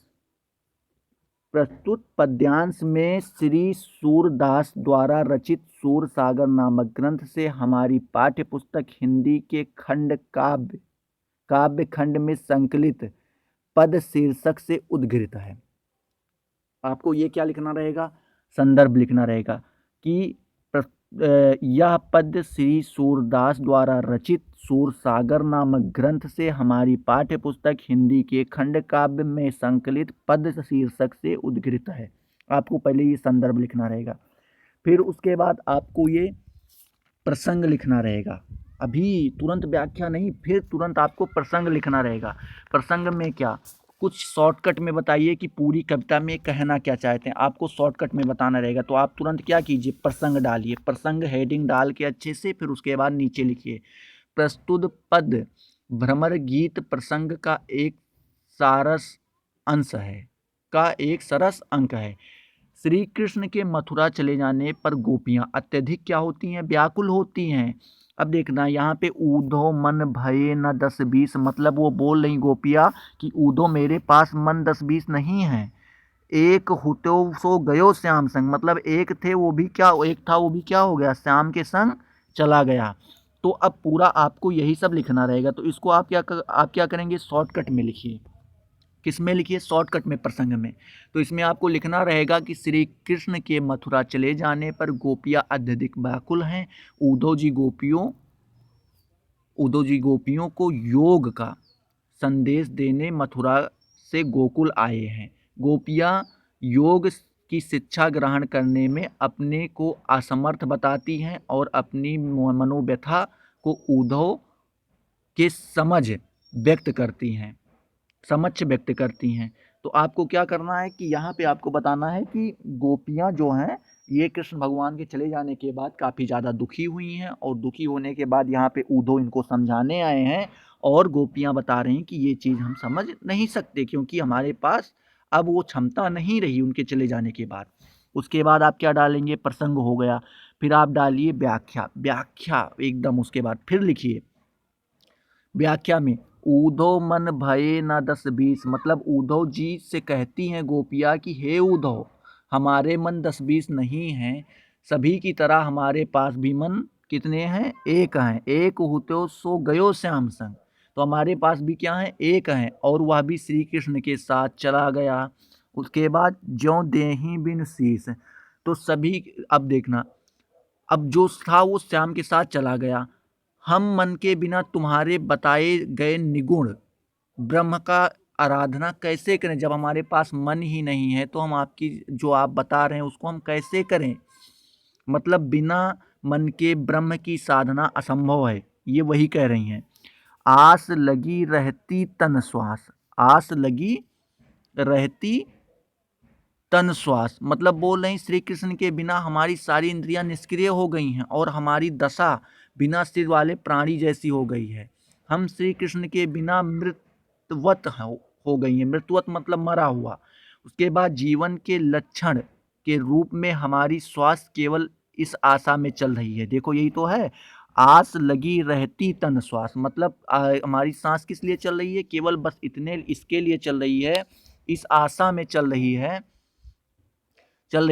प्रस्तुत पद्यांश में श्री सूरदास द्वारा रचित सूर सागर नामक ग्रंथ से हमारी पाठ्य पुस्तक हिंदी के खंड काव्य खंड में संकलित पद शीर्षक से उद्धृत है। आपको ये क्या लिखना रहेगा, संदर्भ लिखना रहेगा कि यह पद श्री सूरदास द्वारा रचित सूर सागर नामक ग्रंथ से हमारी पाठ्य पुस्तक हिंदी के खंड काव्य में संकलित पद शीर्षक से उद्धृत है। आपको पहले ये संदर्भ लिखना रहेगा। फिर उसके बाद आपको ये प्रसंग लिखना रहेगा। अभी तुरंत व्याख्या नहीं, फिर तुरंत आपको प्रसंग लिखना रहेगा। प्रसंग में क्या, कुछ शॉर्टकट में बताइए कि पूरी कविता में कहना क्या चाहते हैं, आपको शॉर्टकट में बताना रहेगा। तो आप तुरंत क्या कीजिए, प्रसंग डालिए, प्रसंग हेडिंग डाल के अच्छे से, फिर उसके बाद नीचे लिखिए, प्रस्तुत पद भ्रमर गीत प्रसंग का एक सारस अंश है, का एक सरस अंक है। श्री कृष्ण के मथुरा चले जाने पर गोपियां अत्यधिक क्या होती हैं, व्याकुल होती हैं। अब देखना यहाँ पे ऊधो मन भये न 10-20, मतलब वो बोल रही गोपियाँ कि ऊधो मेरे पास मन 10-20 नहीं है। एक हुतो सो गयो श्याम संग, मतलब एक थे वो भी क्या, एक था वो भी क्या हो गया, श्याम के संग चला गया। तो अब पूरा आपको यही सब लिखना रहेगा। तो इसको आप क्या करेंगे, शॉर्टकट में लिखिए। किस में लिखिए, शॉर्टकट में, प्रसंग में। तो इसमें आपको लिखना रहेगा कि श्री कृष्ण के मथुरा चले जाने पर गोपियाँ अत्यधिक व्याकुल हैं। उद्धव जी गोपियों को योग का संदेश देने मथुरा से गोकुल आए हैं। गोपियाँ योग की शिक्षा ग्रहण करने में अपने को असमर्थ बताती हैं और अपनी मनोव्यथा को उद्धव के समक्ष व्यक्त करती हैं। तो आपको क्या करना है कि यहाँ पे आपको बताना है कि गोपियाँ जो हैं ये कृष्ण भगवान के चले जाने के बाद काफ़ी ज़्यादा दुखी हुई हैं, और दुखी होने के बाद यहाँ पे उद्धव इनको समझाने आए हैं, और गोपियाँ बता रही हैं कि ये चीज़ हम समझ नहीं सकते क्योंकि हमारे पास अब वो क्षमता नहीं रही उनके चले जाने के बाद। उसके बाद आप क्या डालेंगे, प्रसंग हो गया। फिर आप डालिए व्याख्या, व्याख्या एकदम, उसके बाद फिर लिखिए व्याख्या में ऊधो मन भये न 10-20, मतलब उद्धव जी से कहती हैं गोपिया कि हे उद्धव, हमारे मन 10-20 नहीं हैं, सभी की तरह हमारे पास भी मन कितने हैं? एक हैं। एक हुतो सो गयो श्याम संग, तो हमारे पास भी क्या है? एक हैं, और वह भी श्री कृष्ण के साथ चला गया। उसके बाद ज्यों देहि बिनु शीस, तो सभी, अब देखना, अब जो था वो श्याम के साथ चला गया। हम मन के बिना तुम्हारे बताए गए निगुण ब्रह्म का आराधना कैसे करें? जब हमारे पास मन ही नहीं है तो हम आपकी जो आप बता रहे हैं उसको हम कैसे करें? मतलब बिना मन के ब्रह्म की साधना असंभव है, ये वही कह रही हैं। आस लगी रहती तन श्वास, आस लगी रहती तन श्वास, मतलब बोल रहे हैं श्री कृष्ण के बिना हमारी सारी इंद्रियां निष्क्रिय हो गई हैं और हमारी दशा बिना सिर वाले प्राणी जैसी हो गई है। हम श्री कृष्ण के बिना मृतवत हो गई हैं। मृतवत मतलब मरा हुआ। उसके बाद जीवन के लक्षण के रूप में हमारी श्वास केवल इस आशा में चल रही है। देखो यही तो है, आस लगी रहती तन श्वास, मतलब हमारी सांस किस लिए चल रही है? केवल बस इतने इसके लिए चल रही है, इस आशा में चल रही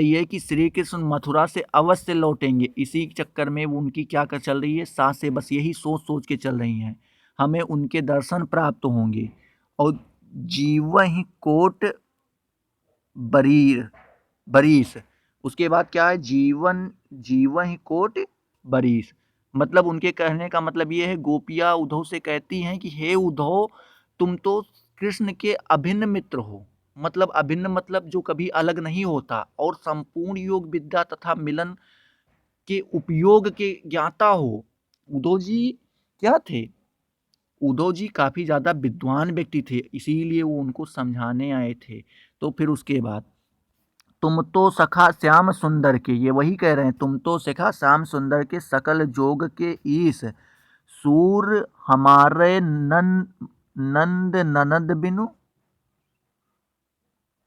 है कि श्री कृष्ण मथुरा से अवश्य लौटेंगे। इसी चक्कर में वो उनकी क्या कर चल रही है? सांसें बस यही सोच सोच के चल रही हैं, हमें उनके दर्शन प्राप्त होंगे। और जीवहि कोट बरीर बरीस, उसके बाद क्या है? जीवहि कोट बरीस, मतलब उनके कहने का मतलब ये है, गोपिया उद्धव से कहती हैं कि हे उद्धव, तुम तो कृष्ण के अभिन्न मित्र हो। मतलब अभिन्न मतलब जो कभी अलग नहीं होता, और संपूर्ण योग विद्या तथा मिलन के उपयोग के ज्ञाता हो। उद्धव जी क्या थे? उद्धव जी काफी ज्यादा विद्वान व्यक्ति थे, इसीलिए वो उनको समझाने आए थे। तो फिर उसके बाद, तुम तो सखा श्याम सुंदर के, ये वही कह रहे हैं, तुम तो सखा श्याम सुंदर के सकल जोग के ईश, सूर हमारे नंद ननद बिनु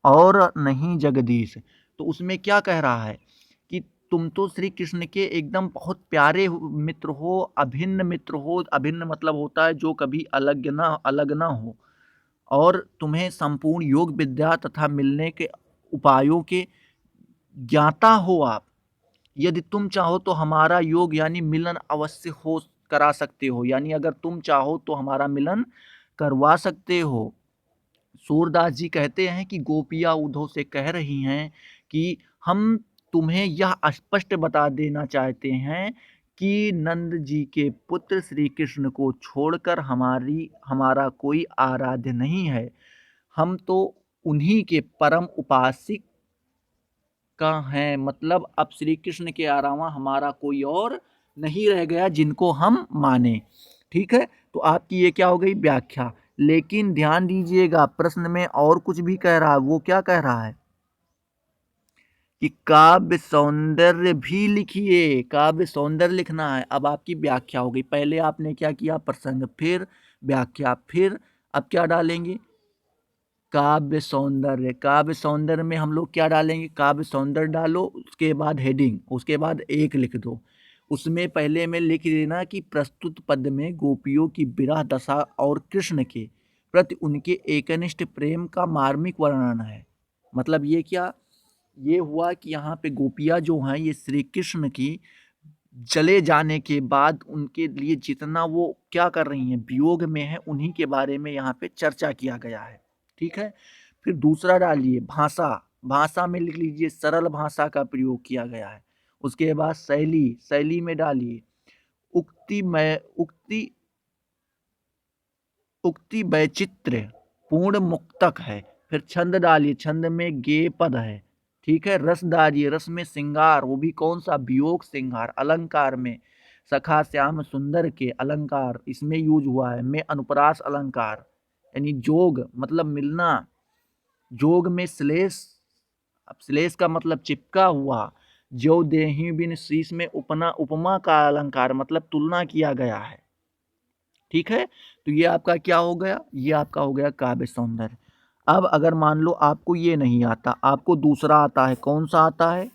और नहीं जगदीश। तो उसमें क्या कह रहा है कि तुम तो श्री कृष्ण के एकदम बहुत प्यारे मित्र हो, अभिन्न मित्र हो। अभिन्न मतलब होता है जो कभी अलग ना हो, और तुम्हें संपूर्ण योग विद्या तथा मिलने के उपायों के ज्ञाता हो आप। यदि तुम चाहो तो हमारा योग यानी मिलन अवश्य हो करा सकते हो, यानी अगर तुम चाहो तो हमारा मिलन करवा सकते हो। सूरदास जी कहते हैं कि गोपियाँ उद्धव से कह रही हैं कि हम तुम्हें यह स्पष्ट बता देना चाहते हैं कि नंद जी के पुत्र श्री कृष्ण को छोड़कर हमारा कोई आराध्य नहीं है। हम तो उन्हीं के परम उपासिक का हैं, मतलब अब श्री कृष्ण के अलावा हमारा कोई और नहीं रह गया जिनको हम माने। ठीक है, तो आपकी ये क्या हो गई? व्याख्या। लेकिन ध्यान दीजिएगा, प्रश्न में और कुछ भी कह रहा है। वो क्या कह रहा है कि काव्य सौंदर्य भी लिखिए, काव्य सौंदर्य लिखना है। अब आपकी व्याख्या हो गई। पहले आपने क्या किया? प्रसंग, फिर व्याख्या, फिर अब क्या डालेंगे? काव्य सौंदर्य। काव्य सौंदर्य में हम लोग क्या डालेंगे? काव्य सौंदर्य डालो, उसके बाद हेडिंग, उसके बाद एक लिख दो। उसमें पहले में लिख देना कि प्रस्तुत पद में गोपियों की विरह दशा और कृष्ण के प्रति उनके एकनिष्ठ प्रेम का मार्मिक वर्णन है। मतलब ये क्या? ये हुआ कि यहाँ पे गोपियाँ जो हैं ये श्री कृष्ण की चले जाने के बाद उनके लिए जितना वो क्या कर रही हैं, वियोग में है, उन्हीं के बारे में यहाँ पे चर्चा किया गया है। ठीक है, फिर दूसरा डालिए भाषा। भाषा में लिख लीजिए सरल भाषा का प्रयोग किया गया है। उसके बाद शैली, शैली में डालिए उक्ति उक्ति वैचित्र्य पूर्ण मुक्तक है। फिर छंद डालिए, छंद में गे पद है। ठीक है, रस डालिए, रस में श्रृंगार, वो भी कौन सा? वियोग श्रृंगार। अलंकार में सखा श्याम सुंदर के अलंकार इसमें यूज हुआ है, में अनुप्रास अलंकार यानी जोग मतलब मिलना। जोग में श्लेष, अब श्लेष का मतलब चिपका हुआ। जो देहि बिन शीश में उपमा का अलंकार मतलब तुलना किया गया है। ठीक है, तो ये आपका क्या हो गया? ये आपका हो गया काव्य सौंदर्य। अब अगर मान लो आपको ये नहीं आता, आपको दूसरा आता है, कौन सा आता है?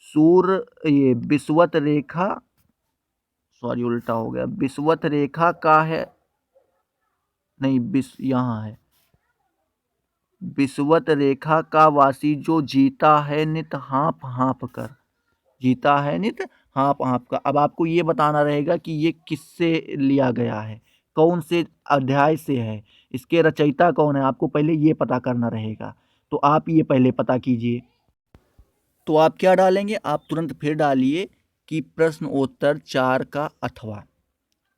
सूर ये विषुवत रेखा, सॉरी उल्टा हो गया, विषुवत रेखा का है नहीं, यहाँ है, विषुवत रेखा का वासी जो जीता है नित हाँफ हाँफ कर, जीता है नित हाँफ हाँफ कर। अब आपको ये बताना रहेगा कि ये किससे लिया गया है, कौन से अध्याय से है, इसके रचयिता कौन है, आपको पहले ये पता करना रहेगा। तो आप ये पहले पता कीजिए। तो आप क्या डालेंगे, आप तुरंत फिर डालिए कि प्रश्नोत्तर 4 का अथवा,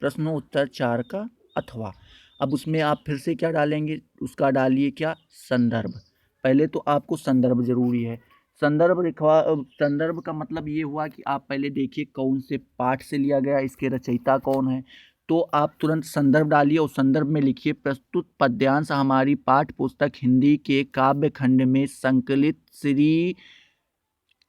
प्रश्नोत्तर 4 का अथवा। अब उसमें आप फिर से क्या डालेंगे, उसका डालिए क्या, संदर्भ। पहले तो आपको संदर्भ जरूरी है। संदर्भ का मतलब ये हुआ कि आप पहले देखिए कौन से पाठ से लिया गया, इसके रचयिता कौन है। तो आप तुरंत संदर्भ डालिए और संदर्भ में लिखिए, प्रस्तुत पद्यांश हमारी पाठ्य पुस्तक हिंदी के काव्य खंड में संकलित श्री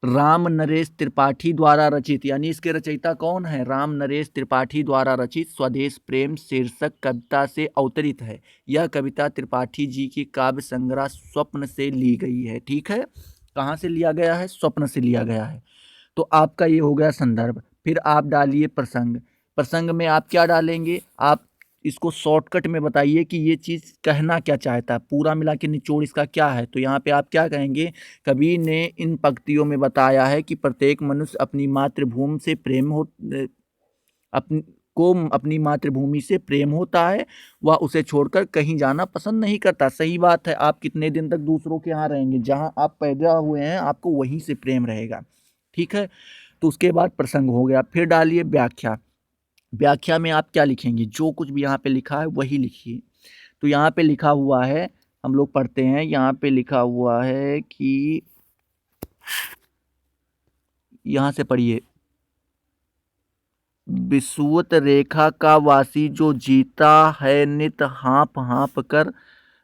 राम नरेश त्रिपाठी द्वारा रचित, यानी इसके रचयिता कौन है, राम नरेश त्रिपाठी द्वारा रचित स्वदेश प्रेम शीर्षक कविता से अवतरित है। यह कविता त्रिपाठी जी की काव्य संग्रह स्वप्न से ली गई है। ठीक है, कहाँ से लिया गया है, स्वप्न से लिया गया है। तो आपका ये हो गया संदर्भ। फिर आप डालिए प्रसंग। प्रसंग में आप क्या डालेंगे, आप इसको शॉर्टकट में बताइए कि ये चीज़ कहना क्या चाहता है, पूरा मिला के निचोड़ इसका क्या है। तो यहाँ पे आप क्या कहेंगे, कवि ने इन पंक्तियों में बताया है कि प्रत्येक मनुष्य अपनी मातृभूमि से प्रेम हो अपनी को अपनी मातृभूमि से प्रेम होता है, वह उसे छोड़कर कहीं जाना पसंद नहीं करता। सही बात है, आप कितने दिन तक दूसरों के यहाँ रहेंगे, जहाँ आप पैदा हुए हैं आपको वहीं से प्रेम रहेगा। ठीक है, तो उसके बाद प्रसंग हो गया। फिर डालिए व्याख्या। व्याख्या में आप क्या लिखेंगे, जो कुछ भी यहाँ पे लिखा है वही लिखिए। तो यहाँ पे लिखा हुआ है, हम लोग पढ़ते हैं, यहाँ पे लिखा हुआ है कि, यहाँ से पढ़िए, विषुवत रेखा का वासी जो जीता है नित हाँफ हाँफ कर,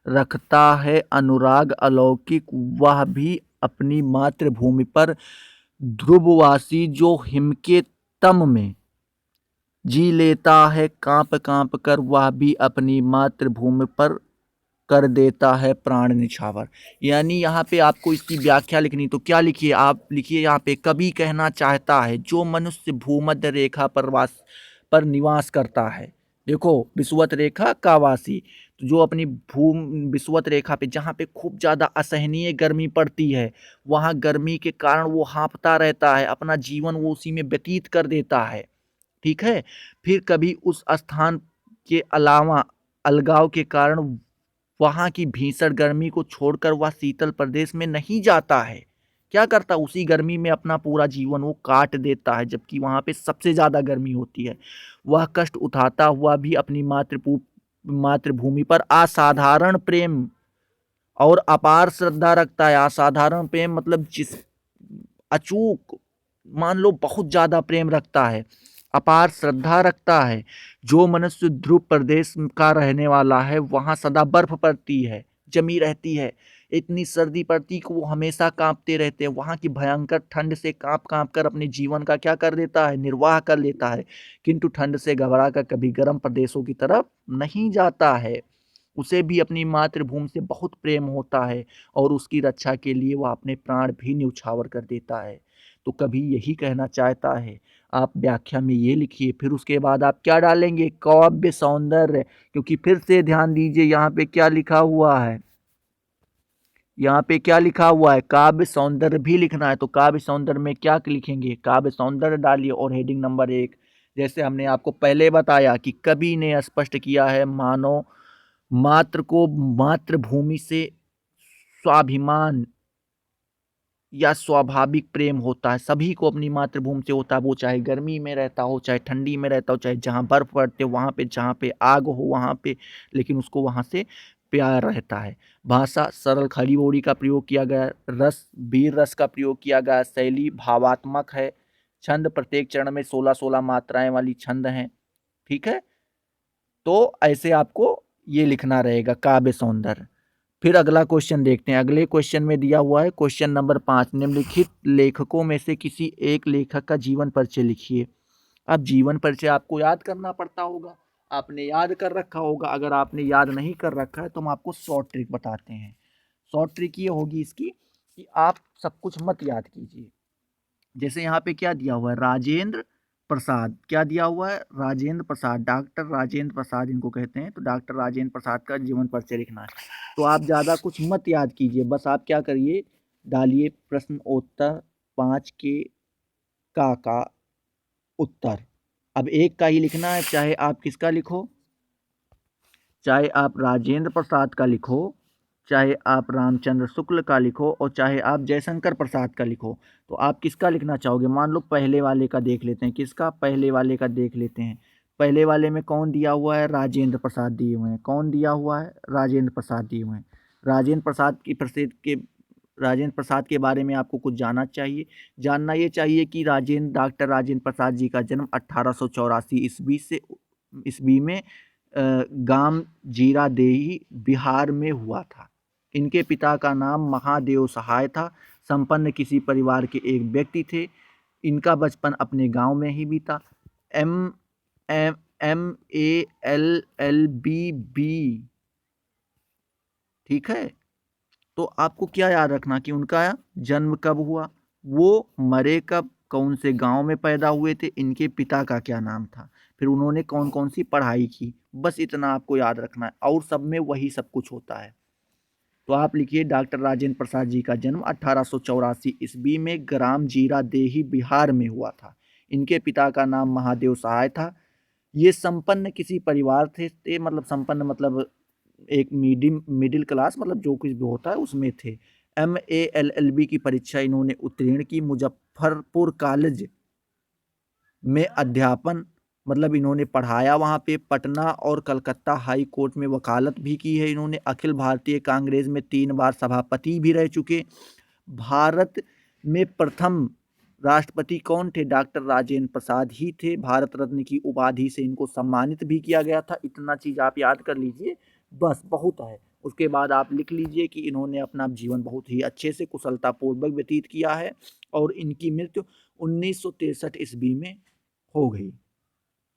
रखता है अनुराग अलौकिक वह भी अपनी मातृभूमि पर, ध्रुववासी जो हिम के तम में जी लेता है कांप कांप कर, वह भी अपनी मातृभूमि पर कर देता है प्राण निछावर। यानी यहाँ पे आपको इसकी व्याख्या लिखनी, तो क्या लिखिए, आप लिखिए यहाँ पे, कवि कहना चाहता है जो मनुष्य भूमध्य रेखा पर निवास करता है। देखो, विषुवत रेखा का वासी, तो जो अपनी विषुवत रेखा पे, जहाँ पे खूब ज़्यादा असहनीय गर्मी पड़ती है, वहाँ गर्मी के कारण वो हाँफता रहता है, अपना जीवन वो उसी में व्यतीत कर देता है। ठीक है, फिर कभी उस स्थान के अलावा अलगाव के कारण वहां की भीषण गर्मी को छोड़कर वह शीतल प्रदेश में नहीं जाता है। क्या करता, उसी गर्मी में अपना पूरा जीवन वो काट देता है, जबकि वहां पे सबसे ज्यादा गर्मी होती है। वह कष्ट उठाता हुआ भी अपनी मातृभूमि पर असाधारण प्रेम और अपार श्रद्धा रखता है। असाधारण प्रेम मतलब जिस अचूक, मान लो बहुत ज्यादा प्रेम रखता है, अपार श्रद्धा रखता है। जो मनुष्य ध्रुव प्रदेश का रहने वाला है, वहां सदा बर्फ पड़ती है, जमी रहती है, इतनी सर्दी पड़ती कि वो हमेशा कांपते रहते हैं। वहां की भयंकर ठंड से कांप कांप कर अपने जीवन का क्या कर देता है, निर्वाह कर लेता है। किंतु ठंड से घबरा कर कभी गर्म प्रदेशों की तरफ नहीं जाता है। उसे भी अपनी मातृभूमि से बहुत प्रेम होता है और उसकी रक्षा के लिए वह अपने प्राण भी न्यौछावर कर देता है। तो कभी यही कहना चाहता है। आप व्याख्या में ये लिखिए, फिर उसके बाद आप क्या डालेंगे, काव्य सौंदर्य। क्योंकि फिर से ध्यान दीजिए यहाँ पे क्या लिखा हुआ है, यहाँ पे क्या लिखा हुआ है, काव्य सौंदर्य भी लिखना है। तो काव्य सौंदर्य में क्या लिखेंगे, काव्य सौंदर्य डालिए और हेडिंग नंबर 1, जैसे हमने आपको पहले बताया कि कवि ने स्पष्ट किया है, मानव मात्र को मातृभूमि से स्वाभिमान या स्वाभाविक प्रेम होता है। सभी को अपनी मातृभूमि से होता है, वो चाहे गर्मी में रहता हो, चाहे ठंडी में रहता हो, चाहे जहाँ बर्फ पड़ते हो वहाँ पे, जहाँ पे आग हो वहाँ पे, लेकिन उसको वहाँ से प्यार रहता है। भाषा सरल खड़ी बोली का प्रयोग किया गया, रस वीर रस का प्रयोग किया गया, शैली भावात्मक है, छंद प्रत्येक चरण में 16-16 मात्राएं वाली छंद हैं। ठीक है, तो ऐसे आपको ये लिखना रहेगा काव्य सौंदर्य। फिर अगला क्वेश्चन देखते हैं। अगले क्वेश्चन में दिया हुआ है क्वेश्चन नंबर 5, निम्नलिखित लेखकों में से किसी एक लेखक का जीवन परिचय लिखिए। अब जीवन परिचय आपको याद करना पड़ता होगा, आपने याद कर रखा होगा। अगर आपने याद नहीं कर रखा है तो हम आपको शॉर्ट ट्रिक बताते हैं। शॉर्ट ट्रिक ये होगी इसकी कि आप सब कुछ मत याद कीजिए। जैसे यहाँ पे क्या दिया हुआ है, राजेंद्र प्रसाद, क्या दिया हुआ है? राजेंद्र प्रसाद, डॉक्टर राजेंद्र प्रसाद इनको कहते हैं। तो डॉक्टर राजेंद्र प्रसाद का जीवन परिचय लिखना है। तो आप ज़्यादा कुछ मत याद कीजिए, बस आप क्या करिए, डालिए प्रश्नोत्तर 5 के का उत्तर। अब एक का ही लिखना है, चाहे आप किसका लिखो, चाहे आप राजेंद्र प्रसाद का लिखो, चाहे आप रामचंद्र शुक्ल का लिखो, और चाहे आप जयशंकर प्रसाद का लिखो। तो आप किसका लिखना चाहोगे? मान लो पहले वाले का देख लेते हैं, किसका? पहले वाले का देख लेते हैं। पहले वाले में कौन दिया हुआ है? राजेंद्र प्रसाद दिए हुए हैं। कौन दिया हुआ है? राजेंद्र प्रसाद दिए हुए हैं। राजेंद्र प्रसाद की प्रसिद्ध के राजेंद्र प्रसाद के बारे में आपको कुछ जानना चाहिए। जानना ये चाहिए कि डॉक्टर राजेंद्र प्रसाद जी का जन्म 1884 ईस्वी में गांव जीरादेही बिहार में हुआ था। इनके पिता का नाम महादेव सहाय था। संपन्न किसी परिवार के एक व्यक्ति थे। इनका बचपन अपने गांव में ही बीता। M M M A L L B B, ठीक है। तो आपको क्या याद रखना कि उनका जन्म कब हुआ, वो मरे कब, कौन से गांव में पैदा हुए थे, इनके पिता का क्या नाम था, फिर उन्होंने कौन कौन सी पढ़ाई की। बस इतना आपको याद रखना है, और सब में वही सब कुछ होता है। तो आप लिखिए, डॉक्टर राजेंद्र प्रसाद जी का जन्म 1884 ईस्वी में ग्राम जीरा देही बिहार में हुआ था। इनके पिता का नाम महादेव सहाय था। ये संपन्न किसी परिवार थे, मतलब संपन्न मतलब एक मिडिल क्लास, मतलब जो कुछ भी होता है उसमें थे। MALLB की परीक्षा इन्होंने उत्तीर्ण की। मुजफ्फरपुर कॉलेज में अध्यापन, मतलब इन्होंने पढ़ाया वहाँ पे। पटना और कलकत्ता हाई कोर्ट में वकालत भी की है इन्होंने। अखिल भारतीय कांग्रेस में 3 बार सभापति भी रह चुके। भारत में प्रथम राष्ट्रपति कौन थे? डॉक्टर राजेंद्र प्रसाद ही थे। भारत रत्न की उपाधि से इनको सम्मानित भी किया गया था। इतना चीज़ आप याद कर लीजिए, बस बहुत है। उसके बाद आप लिख लीजिए कि इन्होंने अपना जीवन बहुत ही अच्छे से कुशलतापूर्वक व्यतीत किया है, और इनकी मृत्यु 1963 ईस्वी में हो गई,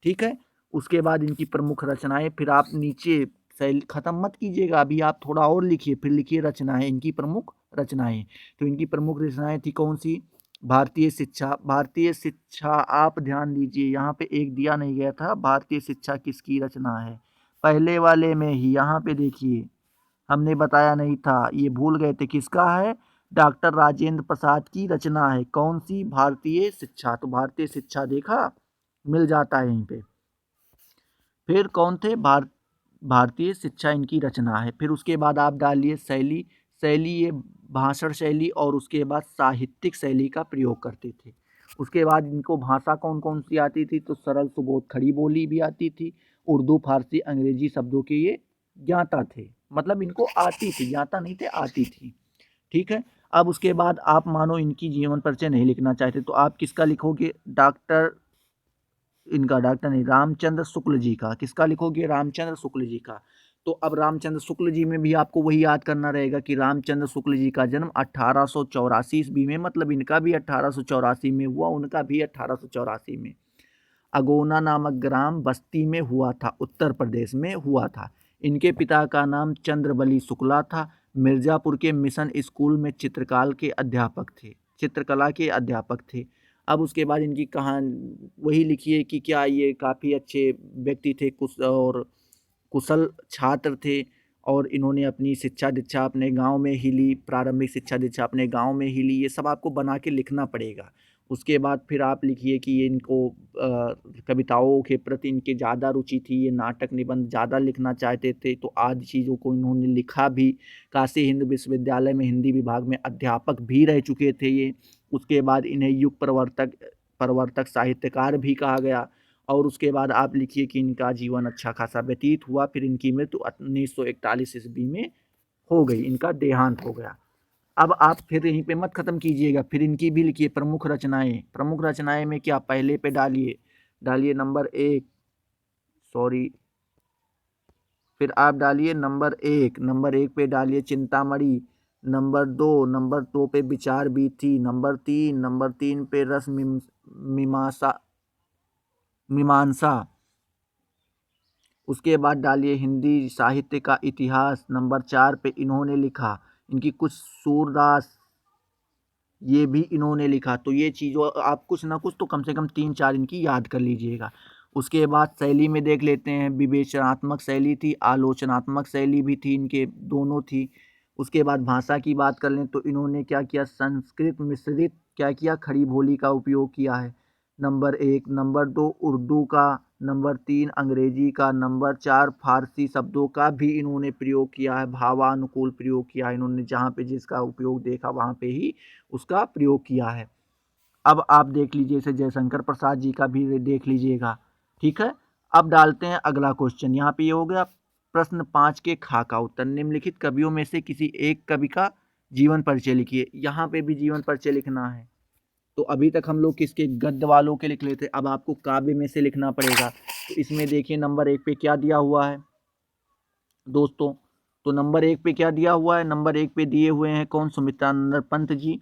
ठीक है। उसके बाद इनकी प्रमुख रचनाएं, फिर आप नीचे शैली खत्म मत कीजिएगा, अभी आप थोड़ा और लिखिए, फिर लिखिए रचनाएं, इनकी प्रमुख रचनाएं। तो इनकी प्रमुख रचनाएं थी कौन सी? भारतीय शिक्षा। भारतीय शिक्षा, आप ध्यान दीजिए, यहाँ पे एक दिया नहीं गया था, भारतीय शिक्षा किसकी रचना है? पहले वाले में ही यहाँ पे देखिए, हमने बताया नहीं था, ये भूल गए थे, किसका है? डॉक्टर राजेंद्र प्रसाद की रचना है। कौन सी? भारतीय शिक्षा। तो भारतीय शिक्षा देखा, मिल जाता है यहीं पे। फिर कौन थे? भारतीय शिक्षा इनकी रचना है। फिर उसके बाद आप डालिए शैली। शैली ये भाषण शैली और उसके बाद साहित्यिक शैली का प्रयोग करते थे। उसके बाद इनको भाषा कौन कौन सी आती थी? तो सरल सुबोध खड़ी बोली भी आती थी। उर्दू फारसी अंग्रेजी शब्दों के ये ज्ञाता थे, मतलब इनको आती थी, ज्ञाता नहीं थे, आती थी, ठीक है। अब उसके बाद आप मानो इनकी जीवन परिचय नहीं लिखना चाहते, तो आप किसका लिखोगे? डॉक्टर, इनका डॉक्टर नहीं, रामचंद्र शुक्ल जी का। किसका लिखोगे? रामचंद्र शुक्ल जी का। तो अब रामचंद्र शुक्ल जी में भी आपको वही याद करना रहेगा कि रामचंद्र शुक्ल जी का जन्म 1884 ईस्वी में, मतलब इनका भी 1884 में हुआ, उनका भी 1884 में अगोना नामक ग्राम बस्ती में हुआ था, उत्तर प्रदेश में हुआ था। इनके पिता का नाम चंद्रबली शुक्ला था। मिर्जापुर के मिशन स्कूल में चित्रकला के अध्यापक थे। अब उसके बाद इनकी कहानी वही लिखिए कि क्या ये काफ़ी अच्छे व्यक्ति थे, कुशल छात्र थे, और इन्होंने अपनी शिक्षा दीक्षा अपने गांव में ही ली, प्रारंभिक शिक्षा दीक्षा अपने गांव में ही ली। ये सब आपको बना के लिखना पड़ेगा। उसके बाद फिर आप लिखिए कि ये इनको कविताओं के प्रति इनकी ज़्यादा रुचि थी, ये नाटक निबंध ज़्यादा लिखना चाहते थे, तो आदि चीज़ों को इन्होंने लिखा भी। काशी हिंदू विश्वविद्यालय में हिंदी विभाग में अध्यापक भी रह चुके थे ये। उसके बाद इन्हें युग प्रवर्तक साहित्यकार भी कहा गया। और उसके बाद आप लिखिए कि इनका जीवन अच्छा खासा व्यतीत हुआ, फिर इनकी मृत्यु 1941 ईस्वी में हो गई, इनका देहांत हो गया। अब आप फिर यहीं पे मत खत्म कीजिएगा, फिर इनकी भी लिखिए प्रमुख रचनाएं। प्रमुख रचनाएं में क्या? पहले पे डालिए नंबर 1, सॉरी, फिर आप डालिए नंबर 1 पे डालिए चिंतामणि। नंबर 2 पे विचार बीथी। नंबर 3 पे रस मीमांसा। उसके बाद डालिए हिंदी साहित्य का इतिहास। नंबर 4 पे इन्होंने लिखा, इनकी कुछ सूरदास ये भी इन्होंने लिखा। तो ये चीज़ों आप कुछ ना कुछ तो कम से कम 3-4 इनकी याद कर लीजिएगा। उसके बाद शैली में देख लेते हैं, विवेचनात्मक शैली थी, आलोचनात्मक शैली भी थी, इनके दोनों थी। उसके बाद भाषा की बात कर लें तो इन्होंने क्या किया, संस्कृत मिश्रित क्या किया, खड़ी बोली का उपयोग किया है, नंबर 1। नंबर 2 उर्दू का, नंबर 3 अंग्रेजी का, नंबर 4 फारसी शब्दों का भी इन्होंने प्रयोग किया है, भावानुकूल प्रयोग किया है इन्होंने, जहाँ पे जिसका उपयोग देखा वहाँ पे ही उसका प्रयोग किया है। अब आप देख लीजिए इसे जयशंकर प्रसाद जी का भी देख लीजिएगा, ठीक है। अब डालते हैं अगला क्वेश्चन, यहाँ पे ये हो गया प्रश्न 5 के खा का उत्तर, निम्नलिखित कवियों में से किसी एक कवि का जीवन परिचय लिखिए। यहाँ पे भी जीवन परिचय लिखना है। तो अभी तक हम लोग किसके, गद्य वालों के लिख लेते, अब आपको काव्य में से लिखना पड़ेगा। तो इसमें देखिए नंबर 1 पे क्या दिया हुआ है दोस्तों, तो नंबर 1 पे क्या दिया हुआ है, नंबर 1 पे दिए हुए हैं कौन, सुमित्रानंद पंत जी।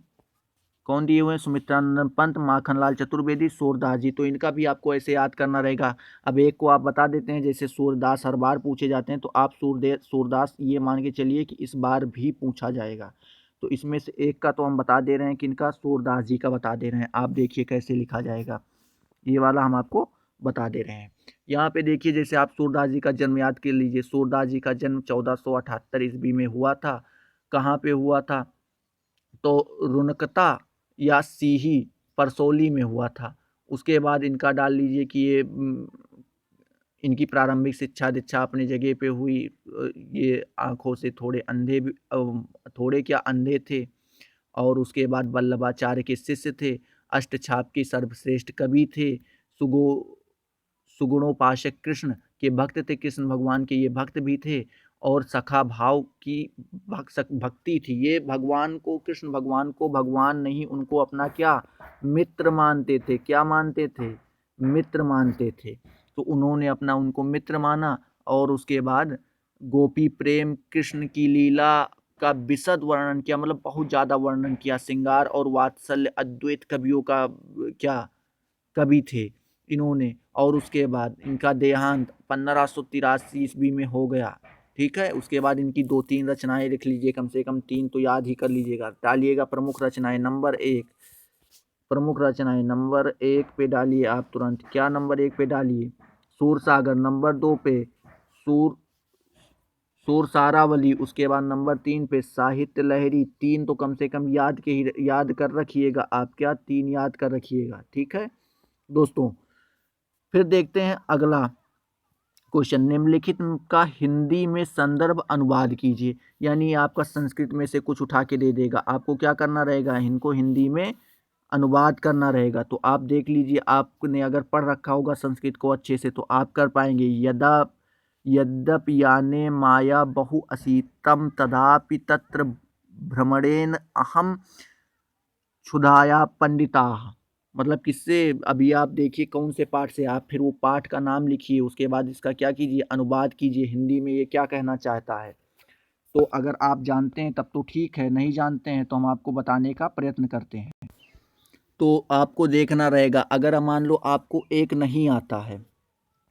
कौन दिए हुए हैं, सुमित्रानंद पंत, माखनलाल चतुर्वेदी, सूरदास जी। तो इनका भी आपको ऐसे याद करना रहेगा। अब एक को आप बता देते हैं, जैसे सूरदास हर बार पूछे जाते हैं, तो आप सूरदास ये मान के चलिए कि इस बार भी पूछा जाएगा। तो इसमें से एक का तो हम बता दे रहे हैं कि इनका सूरदास जी का बता दे रहे हैं। आप देखिए कैसे लिखा जाएगा, ये वाला हम आपको बता दे रहे हैं। यहाँ पे देखिए जैसे आप सूरदास जी का जन्म याद कर लीजिए। सूरदास जी का जन्म 1478 ईस्वी में हुआ था। कहाँ पे हुआ था, तो रुनकता या सीही परसौली में हुआ था। उसके बाद इनका डाल लीजिए कि ये इनकी प्रारंभिक शिक्षा दीक्षा अपनी जगह पे हुई। ये आंखों से थोड़े अंधे भी, थोड़े क्या अंधे थे। और उसके बाद वल्लभाचार्य के शिष्य थे। अष्टछाप के सर्वश्रेष्ठ कवि थे। सुगो सुगुणोपासक कृष्ण के भक्त थे, कृष्ण भगवान के ये भक्त भी थे। और सखा भाव की भक्ति थी। ये भगवान को, कृष्ण भगवान को भगवान नहीं, उनको अपना क्या, मित्र मानते थे। क्या मानते थे, मित्र मानते थे। तो उन्होंने अपना उनको मित्र माना। और उसके बाद गोपी प्रेम, कृष्ण की लीला का विशद वर्णन किया, मतलब बहुत ज़्यादा वर्णन किया। श्रृंगार और वात्सल्य अद्वैत कवियों का क्या, कवि थे इन्होंने। और उसके बाद इनका देहांत 1583 ईस्वी में हो गया, ठीक है। उसके बाद इनकी 2-3 रचनाएं लिख लीजिए, कम से कम 3 तो याद ही कर लीजिएगा। डालिएगा प्रमुख रचनाएं, नंबर 1 प्रमुख रचनाएं, नंबर 1 पे डालिए आप तुरंत, क्या नंबर 1 पे डालिए, सूरसागर। नंबर 2 पे सूर सुरसारावली। उसके बाद नंबर 3 पे साहित्य लहरी। 3 तो कम से कम याद कर रखिएगा आप, क्या 3 याद कर रखिएगा, ठीक है दोस्तों। फिर देखते हैं अगला क्वेश्चन, निम्नलिखित का हिंदी में संदर्भ अनुवाद कीजिए। यानी आपका संस्कृत में से कुछ उठा के दे देगा, आपको क्या करना रहेगा, इनको हिंदी में अनुवाद करना रहेगा। तो आप देख लीजिए, आपने अगर पढ़ रखा होगा संस्कृत को अच्छे से तो आप कर पाएंगे। यद्यपि याने माया बहु असीतम तदापि तत्र भ्रमणेन अहम क्षुधाया पंडिता। मतलब किससे, अभी आप देखिए कौन से पाठ से, आप फिर वो पाठ का नाम लिखिए, उसके बाद इसका क्या कीजिए, अनुवाद कीजिए हिंदी में ये क्या कहना चाहता है। तो अगर आप जानते हैं तब तो ठीक है, नहीं जानते हैं तो हम आपको बताने का प्रयत्न करते हैं। तो आपको देखना रहेगा, अगर मान लो आपको एक नहीं आता है,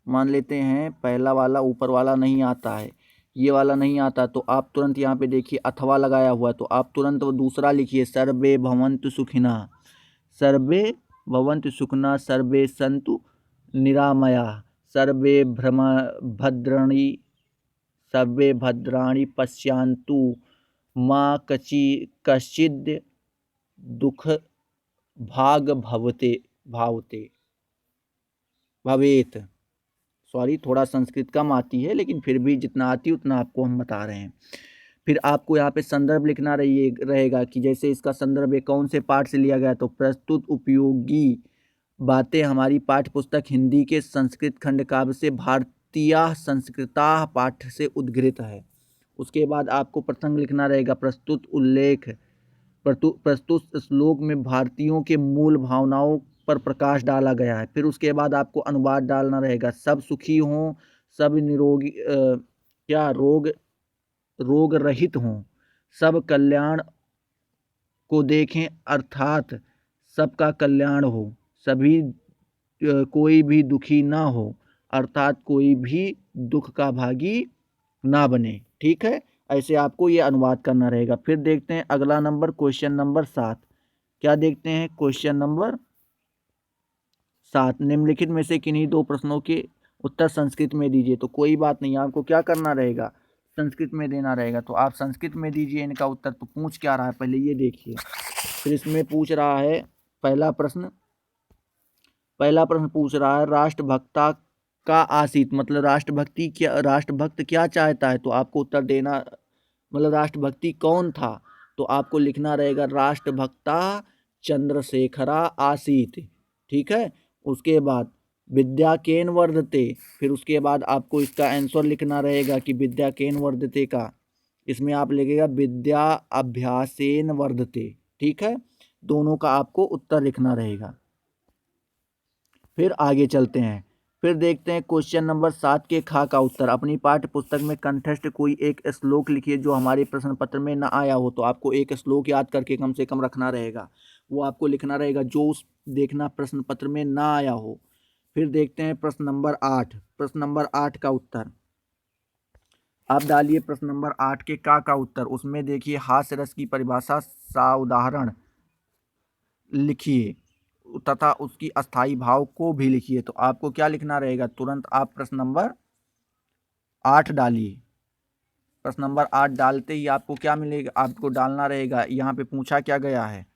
मान लेते हैं पहला वाला ऊपर वाला नहीं आता है, ये वाला नहीं आता, तो आप तुरंत यहाँ पे देखिए अथवा लगाया हुआ है, तो आप तुरंत वो दूसरा लिखिए, सर्वे भवन्तु सुखिना, सर्वे भवन्तु सुखिना, सर्वे सन्तु निरामया, सर्वे भद्राणि, सर्वे भद्राणि पश्यन्तु, माँ कश्चिद् दुख भाग भवेत। सॉरी, थोड़ा संस्कृत कम आती है, लेकिन फिर भी जितना आती है उतना आपको हम बता रहे हैं। फिर आपको यहाँ पे संदर्भ लिखना रहेगा कि जैसे इसका संदर्भ है कौन से पाठ से लिया गया, तो प्रस्तुत उपयोगी बातें हमारी पाठ्य पुस्तक हिंदी के संस्कृत खंड काव्य से भारतीय संस्कृता पाठ से उद्घृत है। उसके बाद आपको प्रसंग लिखना रहेगा, प्रस्तुत श्लोक में भारतीयों के मूल भावनाओं पर प्रकाश डाला गया है। फिर उसके बाद आपको अनुवाद डालना रहेगा, सब सुखी हों, सब निरोगी, क्या रोग रहित हों, सब कल्याण को देखें, अर्थात सबका कल्याण हो, सभी कोई भी दुखी ना हो, अर्थात कोई भी दुख का भागी ना बने, ठीक है। ऐसे आपको ये अनुवाद करना रहेगा। फिर देखते हैं अगला नंबर, क्वेश्चन नंबर 7, क्या देखते हैं, क्वेश्चन नंबर 7, निम्नलिखित में से किन्हीं दो प्रश्नों के उत्तर संस्कृत में दीजिए। तो कोई बात नहीं, आपको क्या करना रहेगा, संस्कृत में देना रहेगा। तो आप संस्कृत में दीजिए इनका उत्तर। तो पूछ क्या रहा है पहले ये देखिए। फिर इसमें पूछ रहा है पहला प्रश्न पूछ रहा है राष्ट्रभक्ता का आसीत, मतलब राष्ट्रभक्त क्या चाहता है। तो आपको उत्तर देना, मतलब राष्ट्रभक्ति कौन था। तो आपको लिखना रहेगा राष्ट्रभक्ता चंद्रशेखरा आसीत। ठीक है। उसके बाद विद्या केन वर्धते, फिर उसके बाद आपको इसका आंसर लिखना रहेगा कि विद्या केन वर्धते का, इसमें आप लिखिएगा विद्या अभ्यासेन वर्धते। ठीक है, दोनों का आपको उत्तर लिखना रहेगा। फिर आगे चलते हैं, फिर देखते हैं क्वेश्चन नंबर 7 के खा का उत्तर। अपनी पाठ्य पुस्तक में कंठस्थ कोई एक श्लोक लिखिए जो हमारे प्रश्न पत्र में ना आया हो। तो आपको एक श्लोक याद करके कम से कम रखना रहेगा, वो आपको लिखना रहेगा जो उस देखना प्रश्न पत्र में ना आया हो। फिर देखते हैं प्रश्न नंबर 8। प्रश्न नंबर 8 का उत्तर आप डालिए। प्रश्न नंबर 8 के का उत्तर, उसमें देखिए हास्य रस की परिभाषा सा उदाहरण लिखिए तथा उसकी अस्थाई भाव को भी लिखिए। तो आपको क्या लिखना रहेगा, तुरंत आप प्रश्न नंबर 8 डालिए। प्रश्न नंबर 8 डालते ही आपको क्या मिलेगा, आपको डालना रहेगा, यहाँ पे पूछा क्या गया है,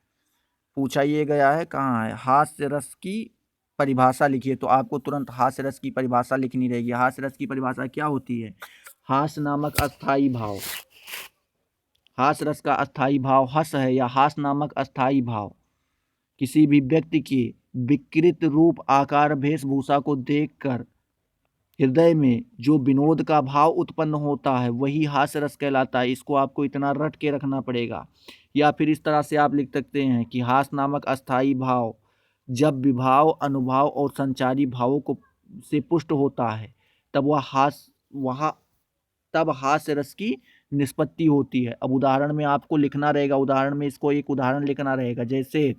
पूछा ये गया है कहाँ है, हास्य रस की परिभाषा लिखिए। तो आपको तुरंत हास्य रस की परिभाषा लिखनी रहेगी। हास्य रस की परिभाषा क्या होती है, हास्य नामक अस्थाई भाव, हास्य रस का अस्थाई भाव हस है, या हास नामक अस्थाई भाव किसी भी व्यक्ति के विकृत रूप आकार वेशभूषा को देखकर हृदय में जो विनोद का भाव उत्पन्न होता है वही हास्य रस कहलाता है। इसको आपको इतना रट के रखना पड़ेगा। या फिर इस तरह से आप लिख सकते हैं कि हास्य नामक अस्थाई भाव जब विभाव, अनुभाव और संचारी भावों को से पुष्ट होता है तब तब हास्य रस की निष्पत्ति होती है। अब उदाहरण में आपको लिखना रहेगा, उदाहरण में इसको एक उदाहरण लिखना रहेगा। जैसे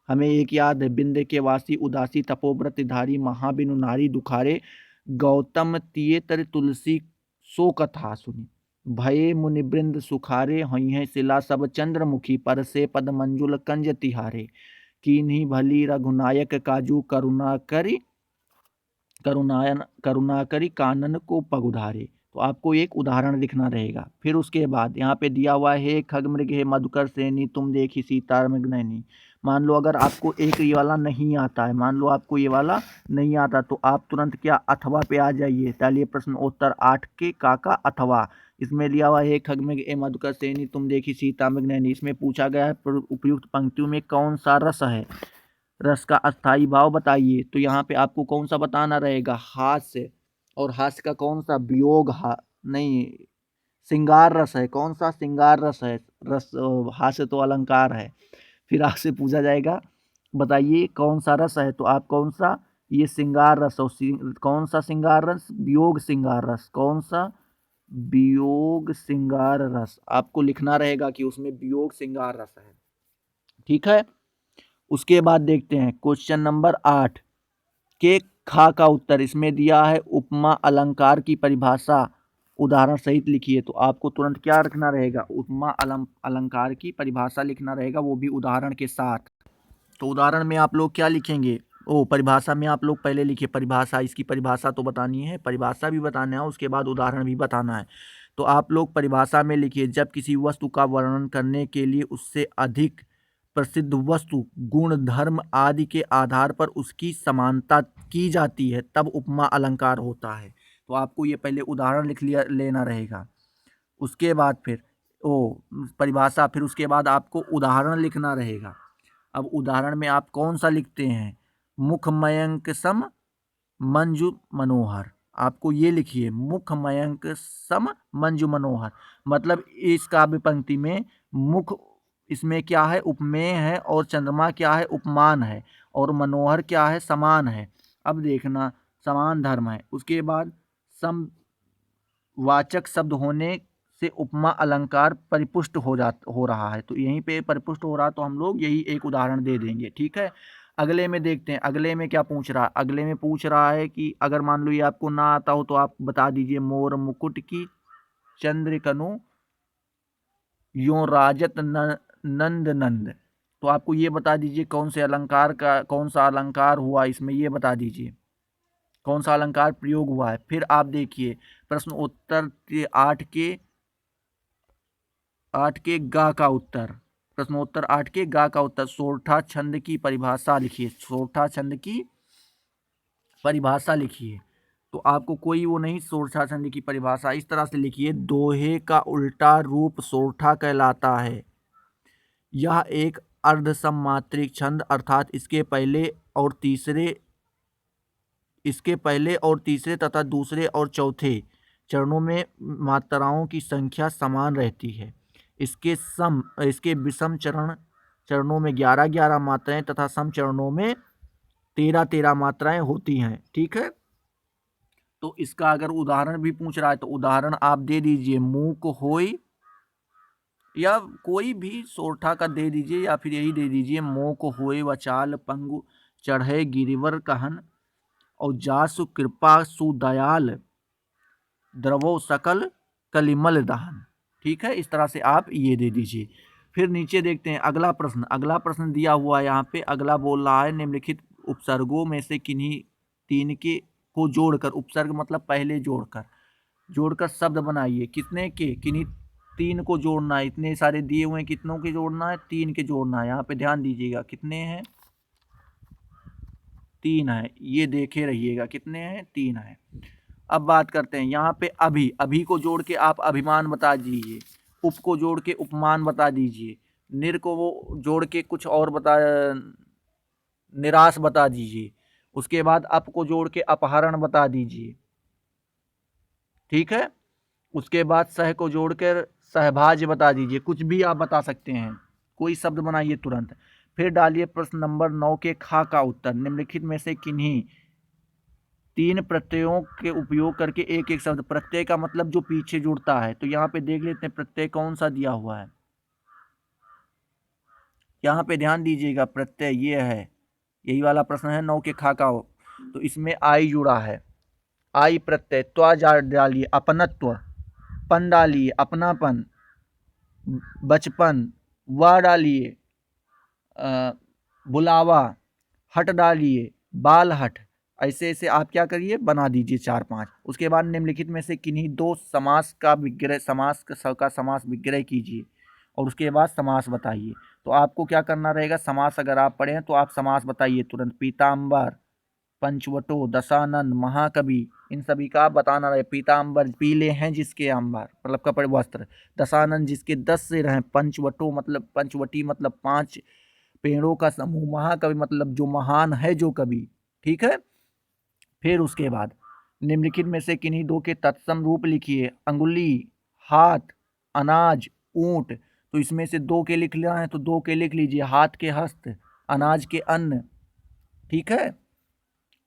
हमें एक याद है, बिंद के वासी उदासी तपोव्रत धारी महाबिनु नारी दुखारे गौतम तिये तर तुलसी सो कथा सुनी भये मुनिवृंद सुखारे हई है शिला सब चंद्रमुखी पर से पद मंजुल कंज तिहारे कीन्ही भली रघुनायक काजू करुणा करी कानन को पगुधारे। तो आपको एक उदाहरण लिखना रहेगा। फिर उसके बाद यहाँ पे दिया हुआ है खग मृग है मधुकर सेनी तुम देखी सीता मृग नैनी। मान लो अगर आपको एक ये वाला नहीं आता है, मान लो आपको ये वाला नहीं आता, तो आप तुरंत क्या अथवा पे आ जाइए। डालिए प्रश्न उत्तर 8 के का अथवा। इसमें लिया हुआ है खग मृग ए मधुकर सेनी तुम देखी सीता मृग नैनी। इसमें पूछा गया है उपयुक्त पंक्तियों में कौन सा रस है, रस का अस्थाई भाव बताइए। तो यहाँ पे आपको कौन सा बताना रहेगा, हास्य, और हास्य का कौन सा वियोग, नहीं, श्रृंगार रस है। कौन सा श्रृंगार रस है, रस हास्य तो अलंकार है। फिर आपसे पूछा जाएगा बताइए कौन सा रस है, तो आप कौन सा, ये श्रृंगार रस, और कौन सा श्रृंगार रस, वियोग श्रृंगार रस। कौन सा, वियोग श्रृंगार रस। आपको लिखना रहेगा कि उसमें वियोग श्रृंगार रस है। ठीक है। उसके बाद देखते हैं क्वेश्चन नंबर 8 के खा का उत्तर। इसमें दिया है उपमा अलंकार की परिभाषा उदाहरण सहित लिखिए। तो आपको तुरंत क्या रखना रहेगा, उपमा अलंकार की परिभाषा लिखना रहेगा, वो भी उदाहरण के साथ। तो उदाहरण में आप लोग क्या लिखेंगे, परिभाषा में आप लोग पहले लिखिए परिभाषा, इसकी परिभाषा तो बतानी है, परिभाषा भी बताना है, उसके बाद उदाहरण भी बताना है। तो आप लोग परिभाषा में लिखिए जब किसी वस्तु का वर्णन करने के लिए उससे अधिक प्रसिद्ध वस्तु, गुण, धर्म आदि के आधार पर उसकी समानता की जाती है तब उपमा अलंकार होता है। तो आपको ये पहले उदाहरण लिख लिया लेना रहेगा। उसके बाद फिर परिभाषा, फिर उसके बाद आपको उदाहरण लिखना रहेगा। अब उदाहरण में आप कौन सा लिखते हैं, मुख मयंक सम मंजू मनोहर। आपको ये लिखिए मुख मयंक सम मंजू मनोहर, मतलब इस काव्य पंक्ति में मुख इसमें क्या है, उपमेय है, और चंद्रमा क्या है, उपमान है, और मनोहर क्या है, समान है। अब देखना समान धर्म है। उसके बाद सम वाचक शब्द होने से उपमा अलंकार परिपुष्ट हो रहा है। तो यहीं पे परिपुष्ट हो रहा, तो हम लोग यही एक उदाहरण दे देंगे। ठीक है। अगले में देखते हैं, अगले में क्या पूछ रहा है। अगले में पूछ रहा है कि अगर मान लो ये आपको ना आता हो तो आप बता दीजिए, मोर मुकुट की चंद्रकनु यो राजत नंद नंद। तो आपको ये बता दीजिए कौन सा अलंकार हुआ इसमें, ये बता दीजिए कौन सा अलंकार प्रयोग हुआ है। फिर आप देखिए प्रश्न उत्तर के 8 के गा का उत्तर, प्रश्नोत्तर 8 के गा का उत्तर, सोरठा छंद की परिभाषा लिखिए, सोरठा छंद की परिभाषा लिखिए। तो आपको कोई वो नहीं, सोरठा छंद की परिभाषा इस तरह से लिखिए, दोहे का उल्टा रूप सोरठा कहलाता है। यह एक अर्धसमात्रिक छंद अर्थात इसके पहले और तीसरे तथा दूसरे और चौथे चरणों में मात्राओं की संख्या समान रहती है। इसके विषम चरणों में 11-11 मात्राएं तथा सम चरणों में 13-13 मात्राएं होती हैं। ठीक है, तो इसका अगर उदाहरण भी पूछ रहा है तो उदाहरण आप दे दीजिए, मूक होय, या कोई भी सोरठा का दे दीजिए, या फिर यही दे दीजिए, मोक होय वचाल पंगु चढ़े गिरिवर कहन और जासु कृपा सुदयाल द्रवो सकल कलिमल दहन। ठीक है, इस तरह से आप ये दे दीजिए। फिर नीचे देखते हैं अगला प्रश्न दिया हुआ है यहाँ पे। अगला बोल रहा है, निम्नलिखित उपसर्गों में से किन्हीं 3 के को जोड़कर, उपसर्ग मतलब पहले जोड़कर शब्द बनाइए। कितने के, किन्हीं 3 को जोड़ना है। इतने सारे दिए हुए हैं, कितनों के जोड़ना है, 3 के जोड़ना है। यहाँ पे ध्यान दीजिएगा, कितने हैं, 3 है, ये देखे रहिएगा, कितने हैं, 3 है। अब बात करते हैं यहाँ पे अभी को जोड़ के आप अभिमान बता दीजिए, उप को जोड़ के उपमान बता दीजिए, निर को वो जोड़ के कुछ और निराश बता दीजिए, उसके बाद अप को जोड़ के अपहरण बता दीजिए। ठीक है, उसके बाद सह को जोड़कर सहभाज्य बता दीजिए, कुछ भी आप बता सकते हैं, कोई शब्द बनाइए तुरंत। फिर डालिए प्रश्न नंबर 9 के खा का उत्तर, निम्नलिखित में से किन्हीं 3 प्रत्ययों के उपयोग करके एक एक शब्द, प्रत्यय का मतलब जो पीछे जुड़ता है, तो यहाँ पे देख लेते हैं प्रत्यय कौन सा दिया हुआ है। यहाँ पे ध्यान दीजिएगा, प्रत्यय ये है, यही वाला प्रश्न है 9 के खा का। तो इसमें आई जुड़ा है, आई प्रत्यय, त्वा डालिए अपनत्व, पन डालिए अपनापन, बचपन, व डालिए बुलावा, हट डालिए बाल हट। ऐसे ऐसे आप क्या करिए, बना दीजिए 4-5। उसके बाद निम्नलिखित में से किन्हीं 2 समास का समास विग्रह कीजिए और उसके बाद समास बताइए। तो आपको क्या करना रहेगा, समास अगर आप पढ़े हैं तो आप समास बताइए तुरंत। पीताम्बर, पंचवटो, दशानन, महाकवि, इन सभी का आप बताना रहे। पीताम्बर पीले हैं जिसके अंबर, मतलब कपड़े वस्त्र। दशानन जिसके 10 सिर हैं। पंचवटो मतलब पंचवटी मतलब 5 पेड़ों का समूह। महाकवि मतलब जो महान है, जो कवि। ठीक है, फिर उसके बाद निम्नलिखित में से किन्हीं 2 के तत्सम रूप लिखिए। अंगुली, हाथ, अनाज, ऊंट। तो इसमें से 2 के लिख लेना है तो 2 के लिख लीजिए, हाथ के हस्त, अनाज के अन्न। ठीक है,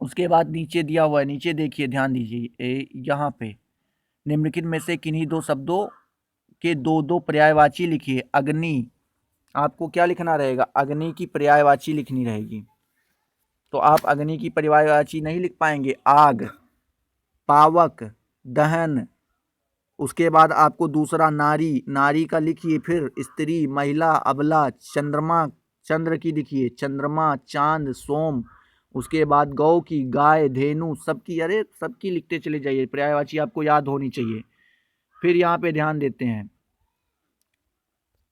उसके बाद नीचे दिया हुआ है, नीचे देखिए, ध्यान दीजिए, यहाँ पे निम्नलिखित में से किन्हीं 2 शब्दों के 2-2 पर्यायवाची लिखिए। अग्नि, आपको क्या लिखना रहेगा, अग्नि की पर्यायवाची लिखनी रहेगी। तो आप अग्नि की पर्यायवाची नहीं लिख पाएंगे। आग, पावक, दहन। उसके बाद आपको दूसरा नारी का लिखिए। फिर स्त्री, महिला, अबला, चंद्रमा, चंद्र की लिखिए, चंद्रमा, चांद, सोम। उसके बाद गौ की, गाय, धेनु, सबकी, अरे सबकी लिखते चले जाइए, पर्यायवाची आपको याद होनी चाहिए। फिर यहाँ पे ध्यान देते हैं,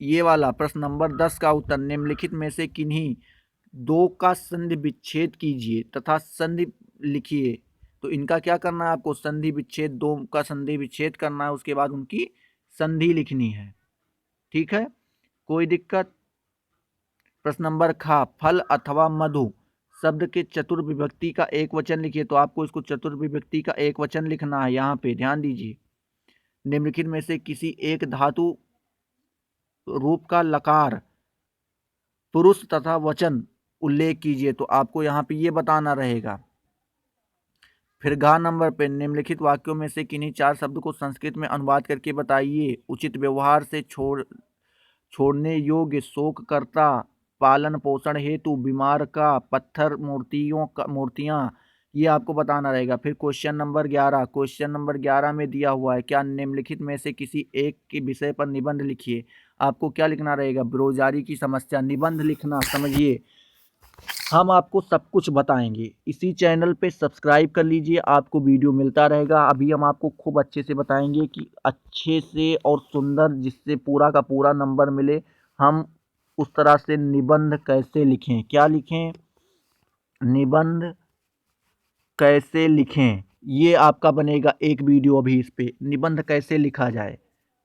ये वाला प्रश्न नंबर 10 का उत्तर, निम्नलिखित में से किन्हीं 2 का संधि विच्छेद कीजिए तथा संधि लिखिए। तो इनका क्या करना है आपको, संधि विच्छेद, 2 का संधि विच्छेद करना है, उसके बाद उनकी संधि लिखनी है। ठीक है, कोई दिक्कत। प्रश्न नंबर खा, फल अथवा मधु शब्द के चतुर्विभक्ति का एक वचन लिखिए। तो आपको इसको चतुर्विभक्ति का एक वचन लिखना है। यहाँ पे ध्यान दीजिए, निम्नलिखित में से किसी एक धातु रूप का लकार पुरुष तथा वचन उल्लेख कीजिए। तो आपको यहाँ पे ये बताना रहेगा। फिर घ नंबर पे, निम्नलिखित वाक्यों में से किन्हीं 4 शब्द को संस्कृत में अनुवाद करके बताइए। उचित व्यवहार से छोड़ने योग्य, शोककर्ता, पालन पोषण हेतु, बीमार का, पत्थर, मूर्तियाँ, ये आपको बताना रहेगा। फिर क्वेश्चन नंबर 11 में दिया हुआ है, क्या निम्नलिखित में से किसी एक के विषय पर निबंध लिखिए। आपको क्या लिखना रहेगा, बेरोजगारी की समस्या, निबंध लिखना। समझिए, हम आपको सब कुछ बताएंगे। इसी चैनल पे सब्सक्राइब कर लीजिए, आपको वीडियो मिलता रहेगा। अभी हम आपको खूब अच्छे से बताएंगे कि अच्छे से और सुंदर, जिससे पूरा का पूरा नंबर मिले, हम उस तरह से निबंध कैसे लिखें, क्या लिखें, निबंध कैसे लिखें, ये आपका बनेगा एक वीडियो अभी इस पे, निबंध कैसे लिखा जाए।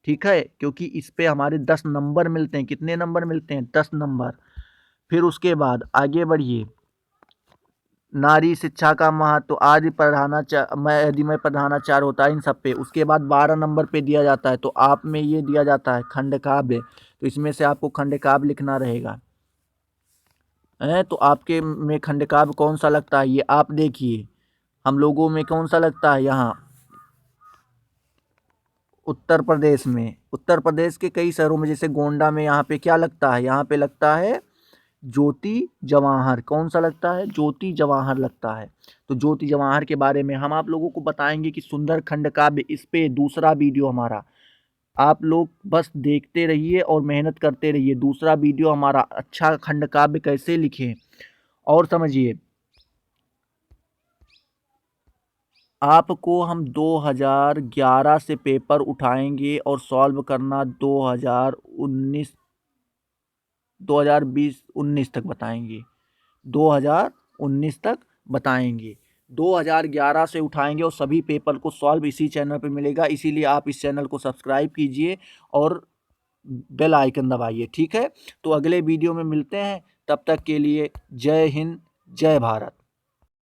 ठीक है, क्योंकि इस पे हमारे 10 नंबर मिलते हैं। कितने नंबर मिलते हैं, 10 नंबर। फिर उसके बाद आगे बढ़िए, नारी शिक्षा का महत्व, आदि यदि मैं प्रधानाचार्य होता इन सब पे। उसके बाद 12 नंबर पे दिया जाता है, तो आप में ये दिया जाता है खंड काव्य, तो इसमें से आपको खंड काव्य लिखना रहेगा। तो आपके में खंड काव्य कौन सा लगता है, ये आप देखिए। हम लोगों में कौन सा लगता है, यहाँ उत्तर प्रदेश के कई शहरों में, जैसे गोंडा में, यहाँ पे क्या लगता है, यहाँ पे लगता है ज्योति जवाहर। कौन सा लगता है, ज्योति जवाहर लगता है। तो ज्योति जवाहर के बारे में हम आप लोगों को बताएंगे कि सुंदर खंड काव्य, इस पे दूसरा वीडियो हमारा, आप लोग बस देखते रहिए और मेहनत करते रहिए। दूसरा वीडियो हमारा, अच्छा खंड काव्य कैसे लिखें। और समझिए, आपको हम 2011 से पेपर उठाएंगे और सॉल्व करना 2019 2020-19 तक बताएंगे। 2019 तक बताएंगे, 2011 से उठाएंगे और सभी पेपर को सॉल्व इसी चैनल पर मिलेगा। इसीलिए आप इस चैनल को सब्सक्राइब कीजिए और बेल आइकन दबाइए। ठीक है, तो अगले वीडियो में मिलते हैं, तब तक के लिए जय हिंद, जय भारत।